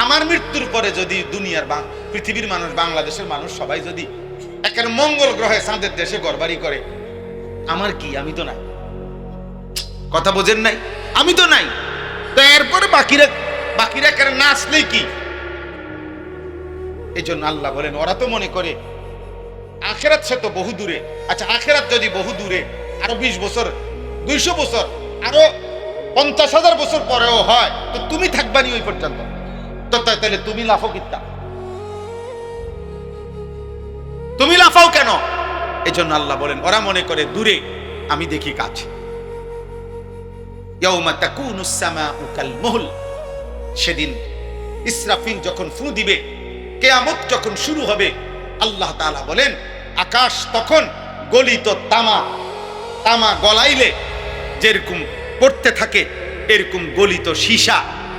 আমার মৃত্যুর পরে যদি দুনিয়ার পৃথিবীর মানুষ, বাংলাদেশের মানুষ সবাই যদি একের মঙ্গল গ্রহে চাঁদের দেশে ঘরবাড়ি করে, আমার কি? আমি তো নাই। কথা বোঝেন নাই? আমি তো নাই। তো এরপরে বাকিরা কেন না আসলেই কি? এই জন্য আল্লাহ বলেন ওরা তো মনে করে আখেরাত সে তো বহু দূরে। আচ্ছা, আখেরাত যদি বহু দূরে, আরো 20 বছর, 200 বছর, আরো 50,000 বছর পরেও হয়, তো তুমি থাকবানি ওই পর্যন্ত। তো তাহলে তুমি লাফো কিত্তা? তুমি লাফাও কেন? এই জন্য আল্লাহ বলেন ওরা মনে করে দূরে, আমি দেখি কাছে। ইয়াউমা তাকুনুস সামাউ কাল মুহল, সেদিন ইসরাফিল যখন ফু দিবে, কিয়ামত যখন শুরু হবে, আল্লাহ তাআলা বলেন আকাশ তখন গলিত তামা গলাইলে যেরকম পড়তে থাকে, এরকম গলিত সীসা,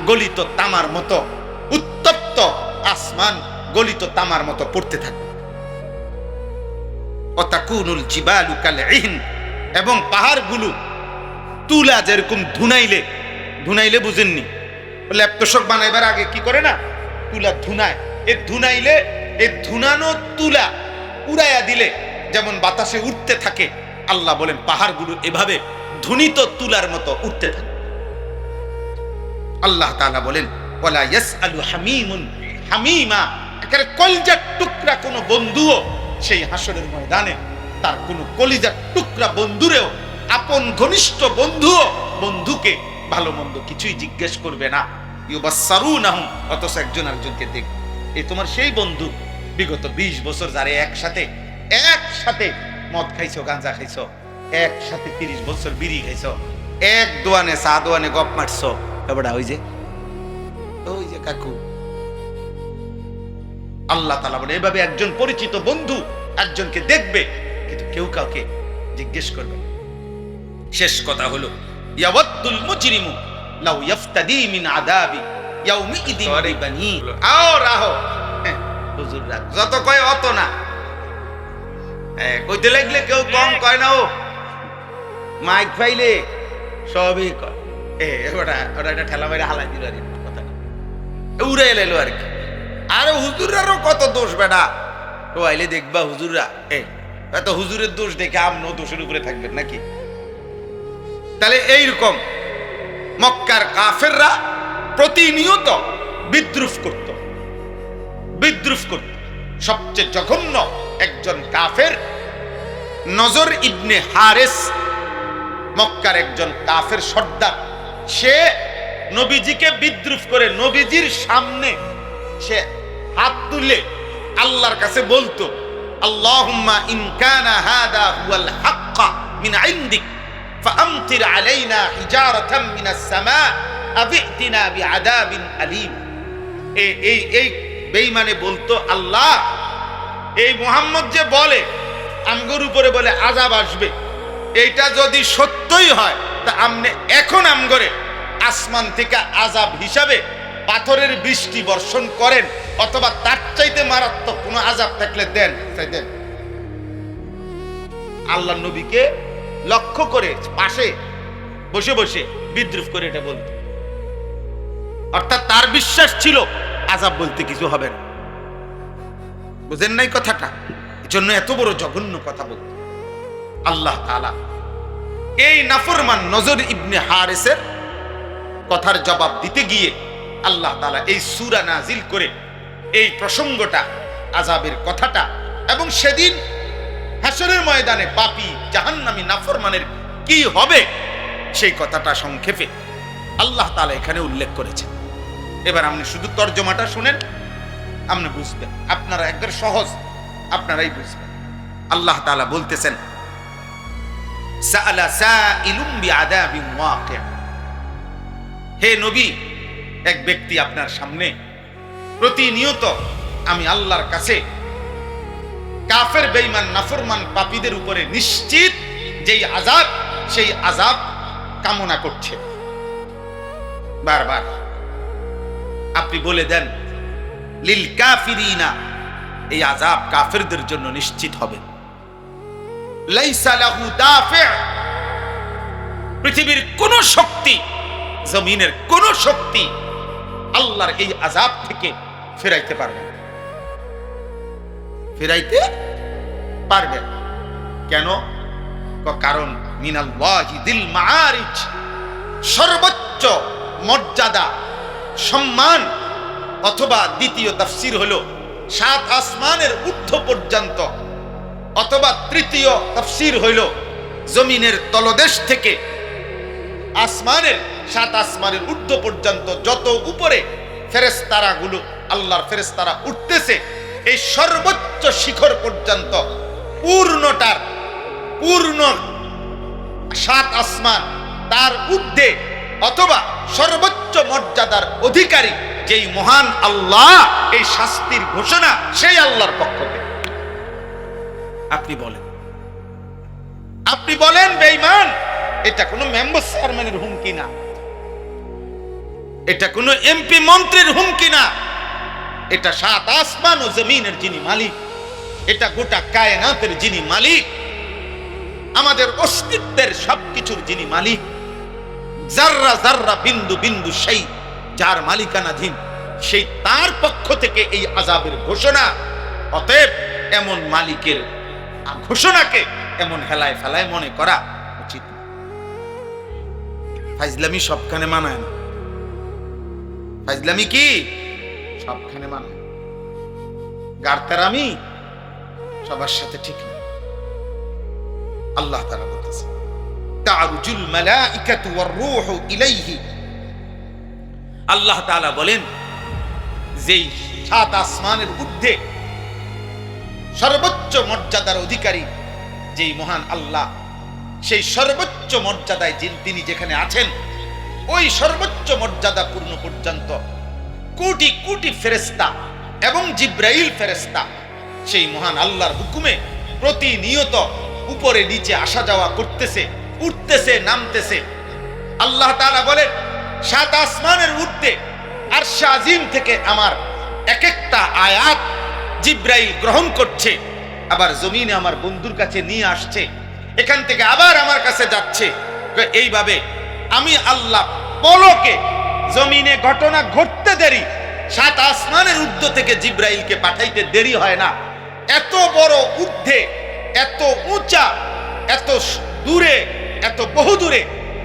গলিত তামার মতো, উত্তপ্ত আসমান গলিত তামার মতো পড়তে থাকে। ওয়াতাকুনুল জিবালু কাল ইহন, এবং পাহাড়গুলো তুলা যেরকম ধুনাইলে বুঝেননি, ল্যাপটপ বানাইবার আগে কি করে না, তুলা ধুনায়, ধুনাইলে এই ধুনানো তুলা উড়াইয়া দিলে যেমন বাতাসে উঠতে থাকে, আল্লাহ বলেন পাহাড়গুলো এভাবে ধুনিত তুলার মতো উঠতে থাকে। আল্লাহ তাআলা বলেন ওয়ালা ইয়াসআলু হামিমুন হামিমা, একেবারে কলিজার টুকরা কোনো বন্ধুও সেই হাসরের ময়দানে তার কোনো কলিজার টুকরা বন্ধুরেও, আপন ঘনিষ্ঠ বন্ধুকে ভালো মন্দ কিছুই জিজ্ঞেস করবে না। ইউবাসসারুনাহুম, অথচ একজন আরেকজনকে দেখ, এই তোমার সেই বন্ধু বিগত 20 বছর যারে একসাথে মদ খাইছো, গাঁজা খাইছো, একসাথে 30 বছর বিড়ি খাইছো, এক দোয়ানে চা দোয়ানে গপ মারছো, এবারে ওই যে কাকু। আল্লাহ তাআলা বলে এভাবে একজন পরিচিত বন্ধু একজনকে দেখবে, কিন্তু কেউ কাউকে জিজ্ঞেস করবে। শেষ কথা হলো ইয়াওয়াদ্দুল মুজরিমু লাউ ইফতাদি মিন আযাবি ইয়াউমিইদিন বিবানি। আও হুজুররা যত কয় অত না, কইতে লাগলে কেউ কম কয় না, ও মাইক পাইলে সবই কয়। ওরা একটা ঠেলা মেরে হালাই দিল, আর কথা উড়ে এলো আর কি। আরে হুজুরারও কত দোষ বেটা, তো আইলে দেখবা হুজুররা এত হুজুরের দোষ দেখে আমরাও দোষের উপরে থাকবেন নাকি? তাহলে এইরকম মক্কার কাফেররা প্রতিনিয়ত বিদ্রুপ করত। সবচেয়ে জঘন্য একজন কাফের নজর ইবনে হারেস, মক্কার একজন কাফের সর্দার, সে নবীজিকে বিদ্রুপ করে নবীজির সামনে সে হাত তুলে আল্লাহর কাছে বলতো, আল্লাহুম্মা ইন কানা হাদা হুয়াল হাক্কা মিন ইনদিক ফাআমতির আলাইনা হিজারাতাম মিনাস সামা আবিতিনা বিআযাবিন আলীম। এই বেঈমানে বলতো, আল্লাহ এই মুহাম্মদ যে বলে আমগোর উপরে বলে আযাব আসবে, এইটা যদি সত্যই হয় তা আমনে এখন আমগরে আসমান থেকে আযাব হিসাবে পাথরের বৃষ্টি বর্ষণ করেন, অথবা তার চাইতে মারাত্মক কোনো আযাব থাকলে দেন। আল্লাহ নবীকে লক্ষ্য করে পাশে বসে বসে বিদ্রুপ করে এটা বলতো, অর্থাৎ তার বিশ্বাস ছিল আযাব বলতে কিছু হবে না। বুঝেন নাই কথাটা? এজন্য এত বড় জঘন্য কথা বলতো। আল্লাহ তাআলা এই নাফরমান নজর ইবনে হারেসের কথার জবাব দিতে গিয়ে আল্লাহ তাআলা এই সূরা নাজিল করে এই প্রসঙ্গটা, আযাবের কথাটা, এবং সেদিন হাসরের ময়দানে পাপী জাহান্নামী নাফরমানের কি হবে সেই কথাটা সংক্ষেপে আল্লাহ তাআলা এখানে উল্লেখ করেছেন। এবার আপনি শুধু তর্জমাটা শুনেন, আপনি বুঝবেন, আপনারা একবার সহজ, আপনারাই বুঝবেন। আল্লাহ তাআলা বলতেছেন, সাআলা সাইলুম বিআযাবিন ওয়াকি', হে নবী, এক ব্যক্তি আপনার সামনে প্রতিনিয়ত আমি আল্লাহর কাছে কাফের বেঈমান নাফরমান পাপীদের উপরে নিশ্চিত যেই আযাব, সেই আযাব কামনা করছে। বারবার আপনি বলে দেন, লিল কাফিরিনা, এই আযাব কাফেরদের জন্য নিশ্চিত হবে। লাইসা লাহু দাফি', পৃথিবীর কোন শক্তি, জমিনের কোন শক্তি আল্লাহর এই আযাব থেকে ফেরাইতে পারবেন, ফেরাইতে পারবেন। কেন? কারণ মিনাল্লাহি দিল মাআরিজ, সর্বোচ্চ মর্যাদা সম্মান, অথবা দ্বিতীয় তাফসীর হলো 7 আসমানের ঊর্ধ্ব পর্যন্ত, অথবা তৃতীয় তাফসীর হইল জমিনের তলদেশ থেকে আসমানের 7 আসমানের ঊর্ধ্ব পর্যন্ত যত উপরে ফেরেশতারাগুলো আল্লাহর ফেরেশতারা উঠতেছে, এই সর্বোচ্চ শিখর পর্যন্ত পূর্ণটার পূর্ণ 7 আসমান তার ঊর্ধ্বে অথবা সর্বোচ্চ মর্যাদার অধিকারী যেই মহান আল্লাহ, এই শাস্তির ঘোষণা সেই আল্লাহর পক্ষ থেকে। আপনি বলেন বেঈমান, এটা কোনো মেম্বার চেয়ারম্যানের হুমকি না, এটা কোনো এমপি মন্ত্রীর হুমকি না, এটা 7 আসমান ও জমিনের যিনি মালিক, এটা গোটা কায়নাতের যিনি মালিক, আমাদের অস্তিত্বের সবকিছুর যিনি মালিক, জাররা জাররা বিন্দু বিন্দু সেই যার মালিকানাধীন, সেই তার পক্ষ থেকে এই আযাবের ঘোষণা। অতএব এমন মালিকের ঘোষণাকে এমন হেলায় ফেলায় মনে করা উচিত। ফাইজলামি সবখানে মানায় না, ফাইজলামি কি সবখানে মানায়, গারতারামি সবার সাথে ঠিক না। আল্লাহ তাআলা বলতেছে তা'রুজুল মালাইকাতু ওয়ার রূহু ইলাইহি, আল্লাহ তাআলা বলেন যেই 7 আসমানের ঊর্ধ্বে সর্বোচ্চ মর্যাদার অধিকারী যেই মহান আল্লাহ, সেই সর্বোচ্চ মর্যাদায় তিনি যেখানে আছেন, ওই সর্বোচ্চ মর্যাদা পূর্ণ পর্যন্ত কোটি কোটি ফেরেশতা এবং জিব্রাইল ফেরেশতা সেই মহান আল্লাহর হুকুমে প্রতিনিয়ত উপরে নিচে আসা যাওয়া করতেছে, উঠতেছে নামতেছে। আল্লাহ তাআলা বলেন 7 আসমানের ঊর্ধ্বে আরশ আজিম থেকে আমার এক একটা আয়াত জিব্রাইল গ্রহণ করছে, আবার জমিনে আমার বন্ধুর কাছে নিয়ে আসছে, এখান থেকে আবার আমার কাছে যাচ্ছে। এইভাবে আমি আল্লাহ পলকে জমিনে ঘটনা ঘটতে দেরি, 7 আসমানের ঊর্ধ্ব থেকে জিব্রাইলকে পাঠাইতে দেরি হয় না। এত বড় ঊর্ধ্বে, এত উঁচা, এত দূরে, এত বহু দূরে,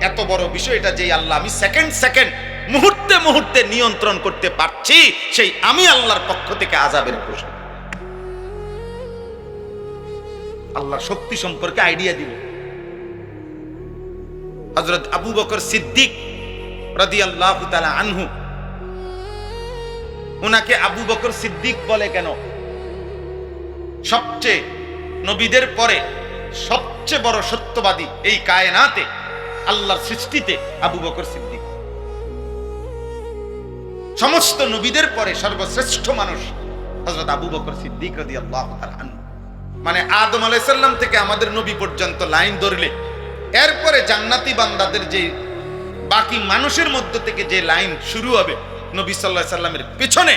এত বড় বিষয়টা যেই আল্লাহ আমি সেকেন্ড সেকেন্ড মুহূর্তে মুহূর্তে নিয়ন্ত্রণ করতে পারছি, সেই আমি আল্লাহর পক্ষ থেকে আযাবের ঘোষণা। আল্লাহর শক্তি সম্পর্কে আইডিয়া দিল হযরত আবু বকর সিদ্দিক রাদিয়াল্লাহু তাআলা আনহু। উনাকে আবু বকর সিদ্দিক বলে কেন? সবচেয়ে নবীদের পরে সবচেয়ে বড় সত্যবাদী এই কায়নাতে, আল্লাহর সৃষ্টিতে আবু বকর সিদ্দিক। সমস্ত নবীদের পরে সর্বশ্রেষ্ঠ মানুষ হযরত আবু বকর সিদ্দিক রাদিয়াল্লাহু তাআলা আনহু। মানে আদম আলাইহিস সালাম থেকে আমাদের নবী পর্যন্ত লাইন ধরলে, এরপরে জান্নাতি বান্দাদের যে বাকি মানুষের মধ্য থেকে যে লাইন শুরু হবে, নবী সাল্লাল্লাহু আলাইহি সাল্লামের পেছনে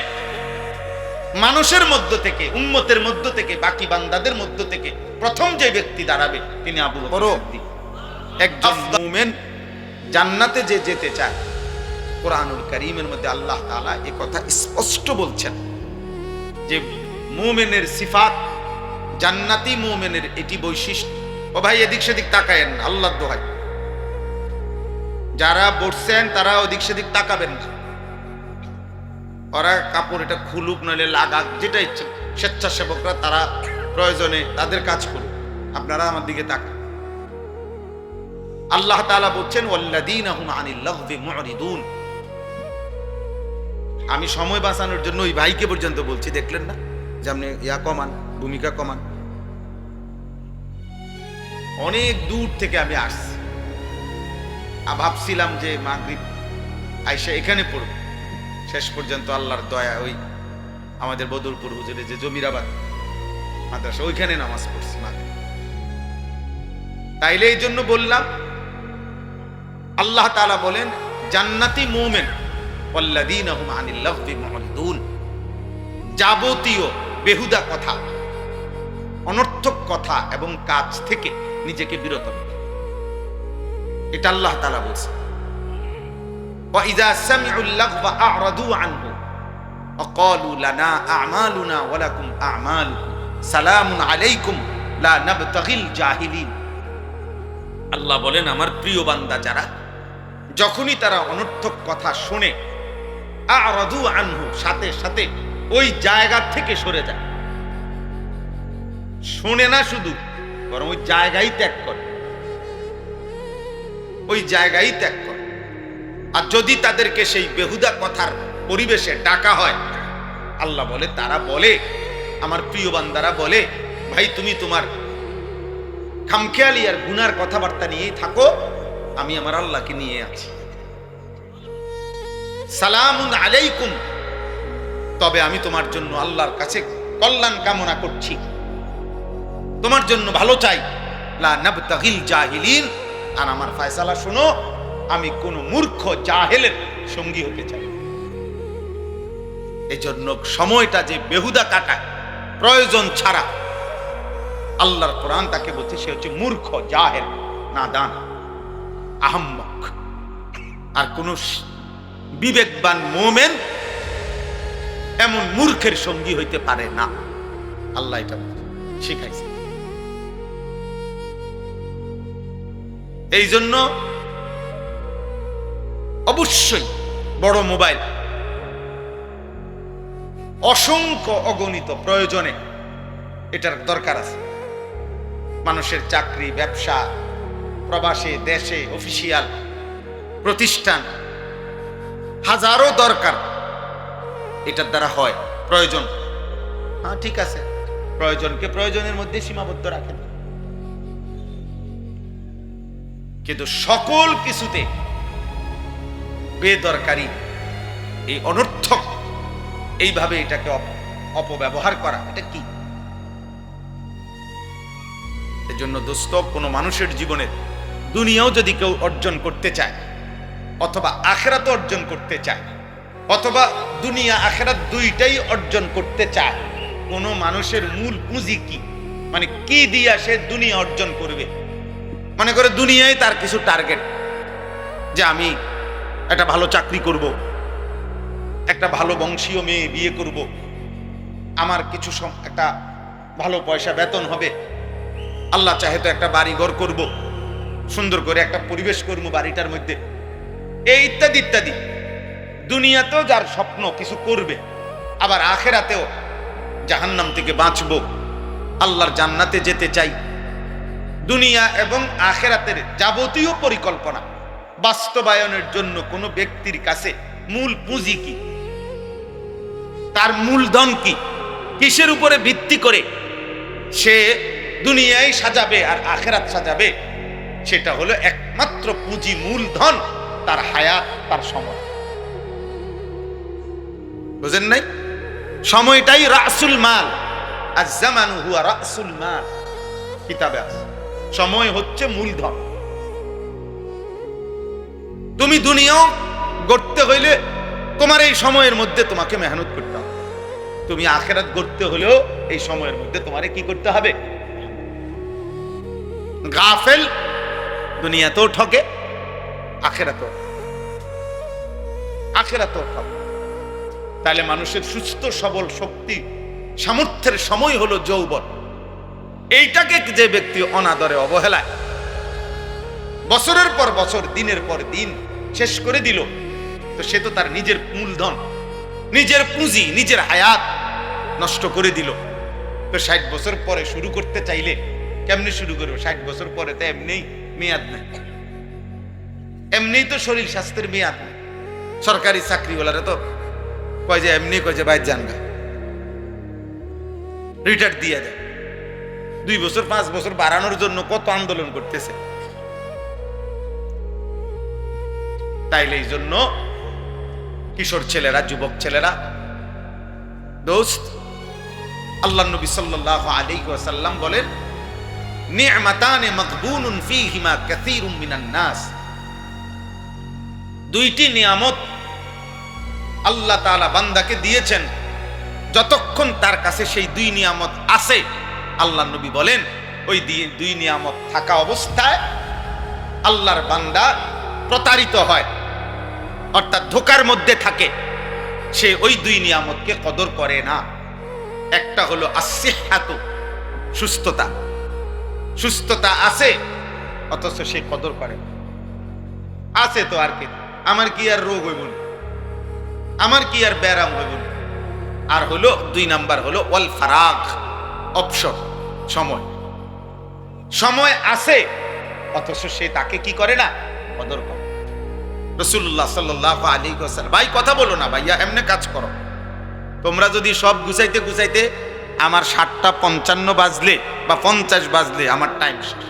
মানুষের মধ্য থেকে, উম্মতের মধ্য থেকে, বাকি বান্দাদের মধ্য থেকে প্রথম যে ব্যক্তি দাঁড়াবে তিনি আবু বকর সিদ্দিক। একজন মুমিন জান্নাতে যে যেতে চায়, কোরআনুল কারীমের মধ্যে আল্লাহ তাআলা এই কথা স্পষ্ট বলছেন যে মুমিনের সিফাত, জান্নাতি মুমিনের এটি বৈশিষ্ট্য। ও ভাই এদিক সেদিক তাকায়েন না, আল্লাহর দোহাই, যারা বসছেন তারা ওদিক সেদিক তাকাবেন না। ওরা কাপড় এটা খুলুক নইলে লাগাক, যেটা ইচ্ছে, স্বেচ্ছাসেবকরা তারা প্রয়োজনে তাদের কাজ করুক, আপনারা আমার দিকে তাকান। আল্লাহ তাআলা বলছেন ওয়াল্লাযীনা হুম আনিল লাগযি মুরিদুন। আমি সময় বাঁচানোর জন্য ওই ভাইকে পর্যন্ত বলছি, দেখলেন না যে আপনি কমান, ভূমিকা কমান। অনেক দূর থেকে আমি আসছি, ভাবছিলাম যে মাগরিব আইসা এখানে পড়ব, শেষ পর্যন্ত আল্লাহর দয়া ওই আমাদের বদরপুর হুজুরে যে জমিরাবাদ মাদ্রাসা, ওইখানে নামাজ পড়ছি মাগরিব। তাইলে এই জন্য বললাম, আল্লাহ তাআলা বলেন জান্নাতি মুমিন ওয়াল্লাযীনা হুম আনিল লাগযি মুরিদুন, যাবতীয় বেহুদা কথা, অনর্থক কথা এবং কাজ থেকে নিজেকে বিরত রাখে, এটা আল্লাহ তাআলা বলছে। وإذا سمعوا اللغو أعرضوا عنه وقالوا لنا أعمالنا ولكم أعمالكم سلام عليكم لا نبتغي الجاهلين। আল্লাহ বলেন আমার প্রিয় বান্দা যারা যখনই তারা অনর্থক কথা শুনে আ'রাদু আনহু সাথে সাথে ওই জায়গা থেকে সরে যায়, শুনে না শুধু বরং ওই জায়গায় ত্যাগ করে, ওই জায়গায় ত্যাগ করে। আর যদি তাদেরকে সেই বেহুদা কথার পরিবেশে ডাকা হয়, আল্লাহ বলে তারা বলে, আমার প্রিয় বান্দারা বলে, ভাই তুমি তোমার খামখেয়ালি আর গুনার কথাবার্তা নিয়েই থাকো, আমি আমার আল্লাহকে নিয়ে আছি। সালামুন আলাইকুম, তবে আমি তোমার জন্য আল্লাহর কাছে কল্যাণ কামনা করছি, তোমার জন্য ভালো চাই। লা নাবতাগিল জাহিলিন, আর আমার ফয়সালা শোনো, আমি কোন মূর্খ জাহেলের সঙ্গী হতে চাই। এই জন্য সময়টা যে বেহুদা কাটায় প্রয়োজন ছাড়া, আল্লাহর কোরআন তাকে বলছে সে হচ্ছে মূর্খ, জাহেল, নাদান, আহম্মক। আর কোন বিবেকবান মুমিন এমন মূর্খের সঙ্গী হইতে পারে না। আল্লাহ এটা শিখাইছে। এই জন্য অবশ্যই বড় মোবাইল অসংখ্য অগণিত প্রয়োজনে এটার দরকার আছে। মানুষের চাকরি, ব্যবসা, প্রবাসে, দেশে, অফিসিয়াল প্রতিষ্ঠান, হাজারো দরকার এটার দ্বারা হয়। প্রয়োজন, হ্যাঁ ঠিক আছে, প্রয়োজনকে প্রয়োজনের মধ্যে সীমাবদ্ধ রাখেন, কিন্তু সকল কিছুতে বেদরকারি, এই অনর্থক এইভাবে এটাকে অপব্যবহার করা, এটা কি? এজন্য দোস্ত, কোনো মানুষের জীবনে দুনিয়াও যদি কেউ অর্জন করতে চায়, অথবা আখিরাত অর্জন করতে চায়, অথবা দুনিয়া আখিরাত দুইটাই অর্জন করতে চায়, কোনো মানুষের মূল পুঁজি কি, মানে কি দিয়া সে দুনিয়া অর্জন করবে? মনে করে দুনিয়ায় তার কিছু টার্গেট, যে আমি একটা ভালো চাকরি করব, একটা ভালো বংশীয় মেয়ে বিয়ে করব, আমার কিছু একটা ভালো পয়সা বেতন হবে, আল্লাহ চাহে তো একটা বাড়ি ঘর করব, সুন্দর করে একটা পরিবেশ করব বাড়িটার মধ্যে, এই ইত্যাদি ইত্যাদি। দুনিয়াতেও যার স্বপ্ন কিছু করবে, আবার আখিরাতেও জাহান্নাম থেকে বাঁচবো, আল্লাহর জান্নাতে যেতে চাই। দুনিয়া এবং আখিরাতের যাবতীয় পরিকল্পনা বাস্তবায়নের জন্য কোনো ব্যক্তির কাছে মূল পুঁজি কি, তার মূলধন কি, কিসের উপরে ভিত্তি করে সে দুনিয়ায় সাজাবে আর আখিরাত সাজাবে, সেটা হলো একমাত্র পুঁজি, মূলধন তার হায়াত, তার সময়। বুঝেন নাই? সময়টাই রাসুল মাল, আজ-জামানু হুয়া রাসুল মাল, কিতাবে আছে। সময় হচ্ছে মূলধন। তুমি দুনিয়াও গড়তে হইলে তোমার এই সময়ের মধ্যে তোমাকে মেহনত করতে হবে, তুমি আখিরাত গড়তে হলেও এই সময়ের মধ্যে তোমারে কি করতে হবে? গাফেল দুনিয়াতেও ঠকে, আখিরাতেও ঠকে। তাহলে মানুষের সুস্থ সবল শক্তি সামর্থ্যের সময় হলো যৌবন। এইটাকে যে ব্যক্তি অনাদরে, অবহেলায় বছরের পর বছর, দিনের পর দিন শেষ করে দিল, তো সে তো তার নিজের মূলধন, নিজের পুঁজি, নিজের হায়াত নষ্ট করে দিল। তো 60 বছর পরে শুরু করতে চাইলে কেমনি শুরু করবে? 60 বছর পরে তো এমনি মেয়াদ নেই, এমনি তো শরীর স্বাস্থ্যের মেয়াদ নেই। সরকারি চাকরিওয়ালারা তো কয় যে এমনি কয় যে বাইর জানগা, রিটায়ার দিয়ে দেয়। 2 বছর 5 বছর বাড়ানোর জন্য কত আন্দোলন করতেছে। তাইলে এই জন্য কিশোর ছেলেরা, যুবক ছেলেরা, দোস্ত, আল্লাহ নবী সাল্লাল্লাহু আলাইহি ওয়াসাল্লাম বলেন, নি'মাতানে মাগবুনুন ফীহিমা কাসীরুম মিনান নাস। দুইটি নিয়ামত আল্লাহ তাআলা বান্দাকে দিয়েছেন, যতক্ষণ তার কাছে সেই দুই নিয়ামত আছে, আল্লাহ নবী বলেন ওই দুই নিয়ামত থাকা অবস্থায় আল্লাহর বান্দা প্রতারিত হয়, অর্থাৎ ধোকার মধ্যে থাকে, সে ওই দুই নিয়ামতকে কদর করে না। একটা হলো আসিহাতু, সুস্থতা। সুস্থতা আছে অথচ সে কদর করে না। আছে তো আর কি, আমার কি আর রোগ হইব না, আমার কি আর ব্যারাম হইব না। আর হলো দুই নাম্বার হলো ওয়াল ফারাগ, অবসর, সময়। সময় আছে অথচ সে তাকে কি করে না, কদর করে। রাসূলুল্লাহ সাল্লাল্লাহু আলাইহি ওয়াসাল্লাম, ভাই কথা বলো না ভাইয়া, এমনি কাজ করো। তোমরা যদি সব গুছাইতে গুছাইতে আমার 7:55 বাজলে বা 50 বাজলে আমার টাইম শেষ।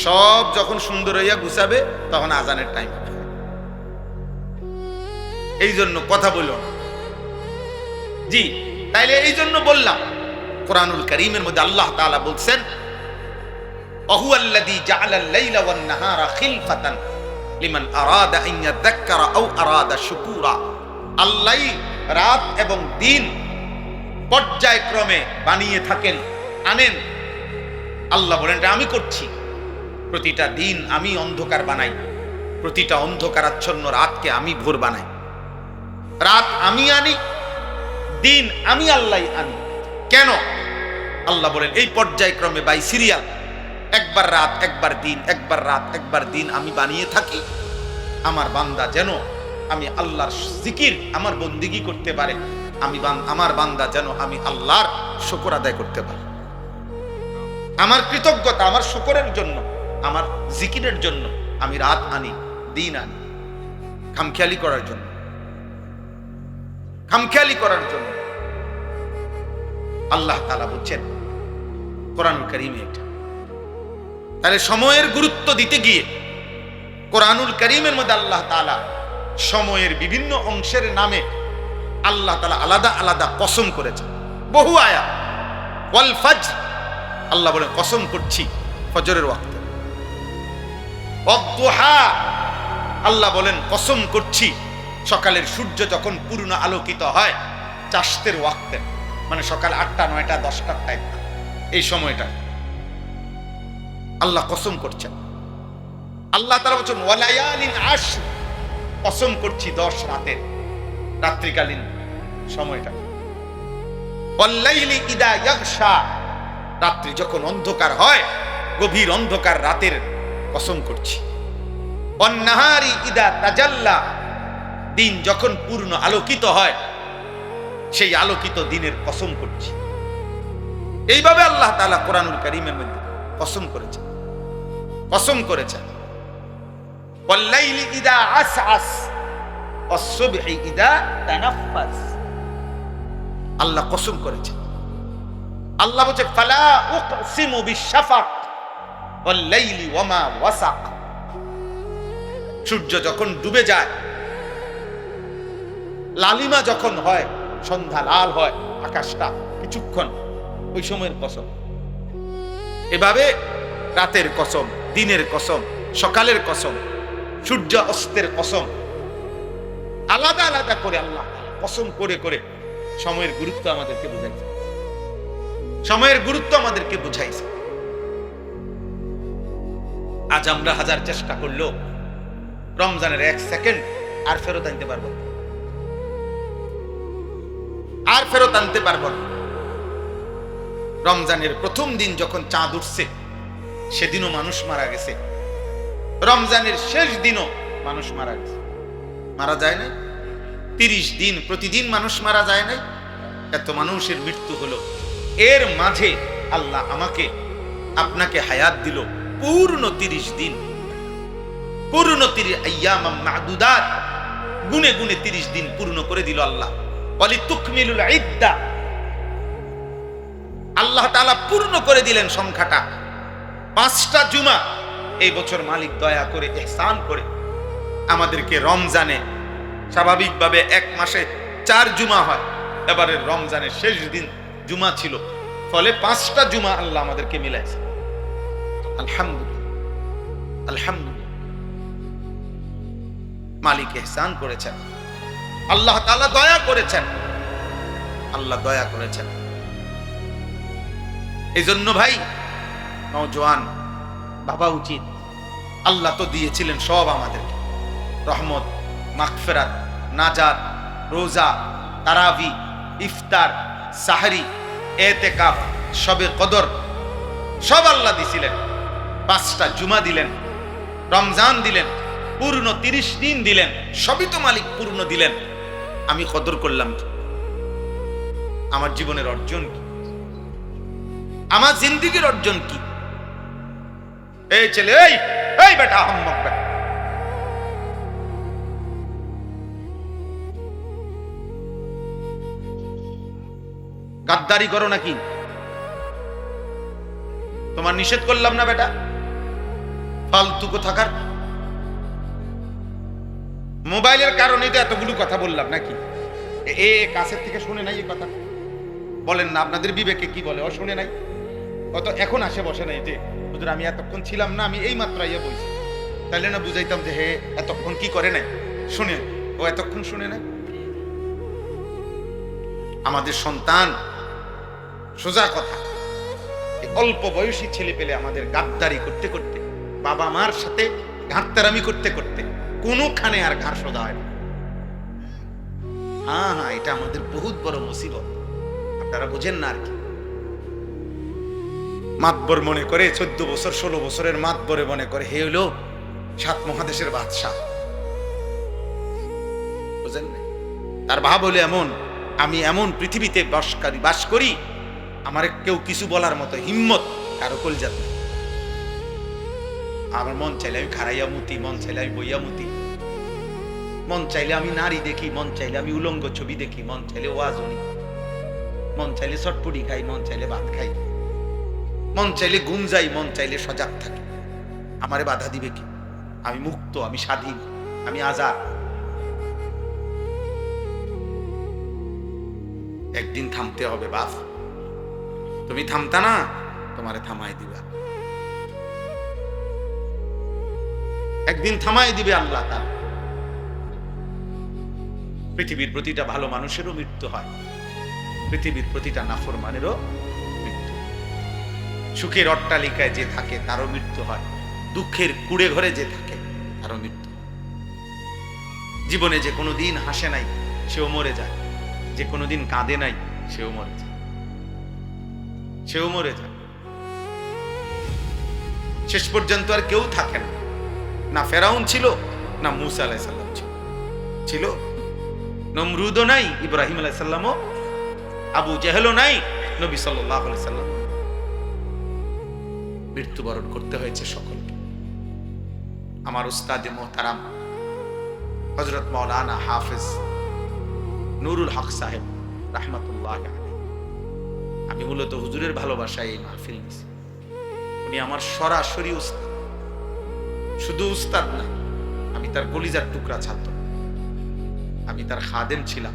সব যখন সুন্দর হইয়া গুছাবে তখন আজানের টাইম হবে। এই জন্য কথা বলো না জি। তাইলে এই জন্য বললাম, কোরআনুল কারীমের মধ্যে আল্লাহ তাআলা বলছেন, ওয়াহুয়াল্লাযী জাআলাল লাইলা ওয়ান নাহারা খিলফাতান লিমান আরাদা আন ইয়াযাক্কারা আও আরাদা শুকুরা। আল্লাহই রাত এবং দিন পর্যায়ক্রমে বানিয়ে থাকেন, আনেন। আল্লাহ বলেন এটা আমি করছি। প্রতিটা দিন আমি অন্ধকার বানাই, প্রতিটা অন্ধকারাচ্ছন্ন রাতকে আমি ভোর বানাই। রাত আমি আনি, দিন আমি আল্লাহ আনি। কেন? আল্লাহ বলেন এই পর্যায়ক্রমে বাই সিরিয়াল, একবার রাত একবার দিন, একবার রাত একবার দিন আমি বানিয়ে থাকি। আমার বান্দা যেন আমি আল্লাহর জিকির, আমার বন্দিগি করতে পারে। আমার বান্দা যেন আমি আল্লাহর শুকর আদায় করতে পারি। আমার কৃতজ্ঞতা, আমার শুকরের জন্য, আমার জিকিরের জন্য আমি রাত আনি, দিন আনি, খামখেয়ালি করার জন্য, খামখেয়ালি করার জন্য। আল্লাহ তাআলা বলছেন কোরআনুল কারীমে এটা। তাহলে সময়ের গুরুত্ব দিতে গিয়ে কোরআনুল কারীমের মধ্যে আল্লাহ তাআলা সময়ের বিভিন্ন অংশের নামে আল্লাহ তাআলা আলাদা আলাদা কসম করেছেন, বহু আয়াত। ওয়াল ফাজর, আল্লাহ বলেন কসম করছি ফজরের ওয়াক্তে। ওয়াদ-দুহা, আল্লাহ বলেন কসম করছি সকালের সূর্য যখন পূর্ণ আলোকিত হয়, চাশতের ওয়াক্তে, মানে সকাল 8টা 9টা 10টার টাইম, এই সময়টা আল্লাহ কসম করছেন। আল্লাহ তাআলা বলেন ওয়ালায়ালিন আশর, কসম করছি 10 রাতের, রাত্রিকালীন সময়টা। ওয়াল্লাইলি ইদা ইয়াগশা, রাত্রি যখন অন্ধকার হয়, গভীর অন্ধকার রাতের কসম করছি। ওয়ান-নাহারি ইদা তাজাল্লা, দিন যখন পূর্ণ আলোকিত হয়, সেই আলোকিত দিনের কসম করছি। এইভাবে আল্লাহ তাআলা কোরআনুল কারীমের মধ্যে কসম করেছেন, কসম করেছেন। ওয়াল্লাইলি ইদা আসআস ওয়াস-সুবহি ইদা তানাফফাস, আল্লাহ কসম করেছেন। আল্লাহ বলেছে ফালা উকসিমু বিশ-শাফাক ওয়াল-লাইলি ওয়ামা ওয়াসাক, সূর্য যখন ডুবে যায়, লালিমা যখন হয়, সন্ধ্যা লাল হয় আকাশটা কিছুক্ষণ, ওই সময়ের কসম। এভাবে রাতের কসম, দিনের কসম, সকালের কসম, সূর্য অস্তের কসম, আলাদা আলাদা করে আল্লাহ কসম করে করে সময়ের গুরুত্ব আমাদেরকে বুঝাইছে, সময়ের গুরুত্ব আমাদেরকে বুঝাইছে। আজ আমরা হাজার চেষ্টা করলেও রমজানের 1 সেকেন্ড আর ফেরত আনতে পারবো না, আর ফেরত আনতে পারবো না। রমজানের প্রথম দিন যখন চাঁদ উঠছে, সেদিনও মানুষ মারা গেছে। রমজানের শেষ দিনও মানুষ মারা গেছে, মারা যায় না? 30 দিন প্রতিদিন মানুষ মারা যায় না? এত মানুষের মৃত্যু হলো। এর মাঝে আল্লাহ আমাকে আপনাকে হায়াত দিল পূর্ণ 30 দিন, পূর্ণ 30 আইয়াম মাদুদাত, গুনে গুনে 30 দিন পূর্ণ করে দিল আল্লাহ। ওয়ালিতুকমিলুল ইদ্দা, আল্লাহ তাআলা পূর্ণ করে দিলেন সংখ্যাটা। 5টা জুমা এই বছর মালিক দয়া করে ইহসান করে আমাদেরকে রমজানে, স্বাভাবিকভাবে 1 মাসে 4 জুমা হয়, এবারে রমজানের শেষ দিন জুমা ছিল, ফলে 5টা জুমা আল্লাহ আমাদেরকে মিলাইছে। আলহামদুলিল্লাহ, আলহামদুলিল্লাহ, মালিক ইহসান করেছেন, আল্লাহ তাআলা দয়া করেছেন, আল্লাহ দয়া করেছেন। এই জন্য ভাই নওজোয়ান ভাবা উচিত, আল্লাহ তো দিয়েছিলেন সব আমাদেরকে, রহমত, মাগফিরাত, নাজাত, রোজা, তারাবি, ইফতার, সাহরি, এতেকাফ, শবে কদর সব আল্লাহ দিছিলেন। 5টা জুমা দিলেন, রমজান দিলেন, পূর্ণ 30 দিন দিলেন, সবই তো মালিক পূর্ণ দিলেন। আমি কদর করলাম কি? আমার জীবনের অর্জন কি? আমার জিন্দেগীর অর্জন কি? এই ছেলে, এই এই বেটা, আহম্মক বেটা, গাদ্দারি করো নাকি? তোমার নিষেধ করলাম না বেটা? ফালতু কোথাকার। মোবাইলের কারণে তো এতগুলো কথা বললাম নাকি? এ কাছের থেকে শুনে নাই এই কথা? বলেন না, আপনাদের বিবেকে কি বলে? ও শুনে নাই? অত এখন আসে বসে নাই যে হুজুর আমি এতক্ষণ ছিলাম না, আমি এই মাত্র ইয়ে বইছি, তাইলে না বুঝাইতাম যে হে এতক্ষণ কি করে নাই, শুনে। ও এতক্ষণ শুনে নাই। আমাদের সন্তান, সোজা কথা, অল্প বয়সী ছেলে পেলে আমাদের গাদ্দারি করতে করতে, বাবা মার সাথে ঘাটতারামি করতে করতে কোনোখানে আর ঘাড় সোজা হয় না। হ্যাঁ হ্যাঁ, এটা আমাদের বহুত বড় মুসিবত, আপনারা বোঝেন না আর কি। মাতবর মনে করে, 14 বছর 16 বছরের মাতবরে মনে করে হে হলো 7 মহাদেশের বাদশাহ, বুঝেন না? তার ভাব হলো এমন, আমি এমন পৃথিবীতে বাস করি, আমার কেউ কিছু বলার মতো হিম্মত কারো কলজাত নেই। আমার মন চাইলে আমি খারাইয়া মুতি, মন চাইলে আমি বইয়া মুতি, মন চাইলে আমি নারী দেখি, মন চাইলে আমি উলঙ্গ ছবি দেখি, মন চাইলে ওয়াজ শুনি, মন চাইলে চটপটি খাই, মন চাইলে ভাত খাই, মন চাইলে ঘুম যাই, মন চাইলে সজাগ থাকি। আমারে বাধা দিবে কি? আমি মুক্ত, আমি স্বাধীন, আমি আজাদ। একদিন থামতে হবে বাপ। তুমি থামতা না, তোমারে থামাই দিবা। একদিন থামাই দিবে আল্লাহ তাআলা। পৃথিবীর প্রতিটা ভালো মানুষেরও মৃত্যু হয়, পৃথিবীর প্রতিটা নাফরমানেরও মৃত্যু। সুখের অট্টালিকায় যে থাকে তারও মৃত্যু হয়, দুঃখের কুড়ে ঘরে যে থাকে তারও মৃত্যু। জীবনে যে কোনোদিন হাসে নাই সেও মরে যায়, যে কোনোদিন কাঁদে নাই সেও মরে যায়, সেও মরে যায়। শেষ পর্যন্ত আর কেউ থাকে না। না ফেরাউন ছিল, না মূসা আলাইহিস সালাম ছিল, নমরুদও নাই, ইব্রাহিম আলাইহিস সালামও, আবু জেহেলও নাই, নবী সাল্লাল্লাহু আলাইহি সাল্লাম। মৃত্যুবরণ করতে হয়েছে সকলকে। আমার উস্তাদে মোহতারাম হযরত মাওলানা হাফেজ নুরুল হক সাহেব রাহমাতুল্লাহ আলাইহি, আমি মূলত হুজুরের ভালোবাসায় এই মাহফিল নিছি। উনি আমার সরাসরি উস্তাদ, শুধু উস্তাদ না, আমি তার কলিজার টুকরা ছাত্র, আমি তার খাদেম ছিলাম।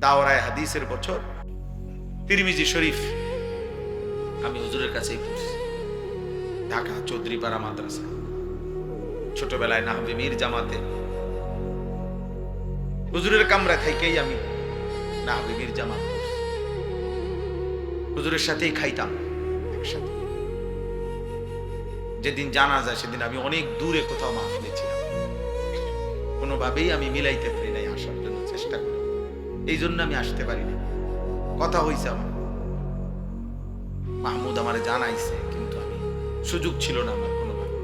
দাওরায়ে হাদিসের বছর তিরমিজি শরীফ আমি হুজুরের কাছেই পড়ছি, ঢাকা চৌধুরীপাড়া মাদ্রাসা। ছোটবেলায় নাহবে মীর জামাতে হুজুরের কামরা থেকেই আমি নাহবে মীর জামাত পড়ছি। হুজুরের সাথেই খাইতাম একসাথে। যেদিন জানাজা সেদিন আমি অনেক দূরে কোথাও মাহফিলে ছিলাম, কোনোভাবেই আমি মিলাইতে পারি নাই, আসার জন্য চেষ্টা করি, এই জন্য আমি আসতে পারি না। কথা হয়েছে আমার, মাহমুদ আমারে জানাইছে, কিন্তু আমি সুযোগ ছিল না আমার কোনোভাবে।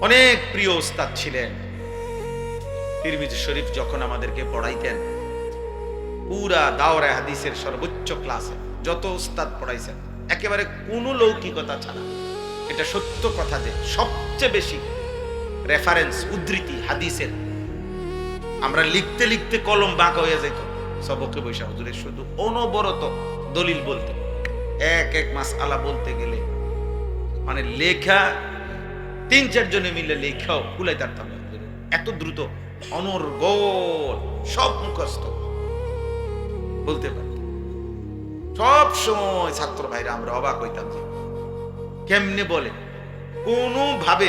অনেক প্রিয় উস্তাদ ছিলেন। তিরমিজি শরীফ যখন আমাদেরকে পড়াইতেন, পুরা দাওরায়ে হাদিসের সর্বোচ্চ ক্লাসে যত উস্তাদ পড়াইছেন, একেবারে কোনো লৌকিকতা ছাড়া, এটা সত্য কথা যে সবচেয়ে বেশি রেফারেন্স উদ্ধৃতি হাদিসের, আমরা লিখতে লিখতে কলম বাঁকা হয়ে যেত সবকে বৈশা হুজুরের, শুধু অনবরত দলিল বলতে, এক এক মাসআলা বলতে গেলে মানে লেখা 3-4 জনে মিলে লেখাও কুলাই তারতাম না, এত দ্রুত অনর্গল সব মুখস্থ বলতে পারত। সব সময় ছাত্র ভাইরা আমরা অবাক হইতাম যে কেমনে বলে, কোনো ভাবে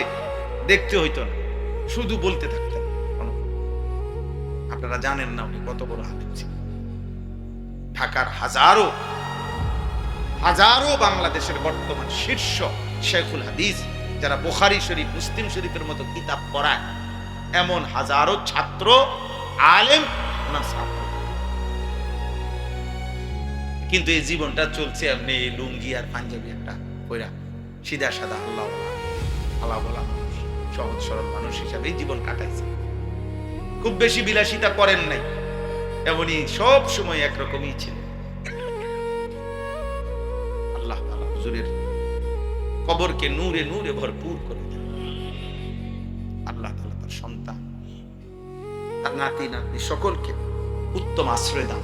দেখতে হইতো না, শুধু বলতে থাকতেন। আপনারা জানেন না উনি কত বড় আলেম ছিলেন। ঢাকার হাজারো হাজারো বাংলাদেশের বর্তমান শীর্ষ শেখুল হাদিস, যারা বুখারী শরীফ, মুসলিম শরীফের মতো কিতাব পড়ায়, এমন হাজারো ছাত্র আলেম ওনার ছাত্র। কিন্তু এই জীবনটা চলছে এমনি লুঙ্গি আর পাঞ্জাবি একটা পয়রা, সিধা সাদা আল্লাহ আল্লাহ বলা মানুষ, সহজ সরল মানুষ হিসাবে জীবন কাটাইছে। খুব বেশি বিলাসিতা করেন নাই, এমনই সব সময় একরকমই ছিল। আল্লাহ তাআলা হুজুরের কবরকে নূরে নূরে ভরপুর করে দেন। আল্লাহ তাআলা তার সন্তান, তার নাতি নাতনি সকলকে উত্তম আশ্রয় দান।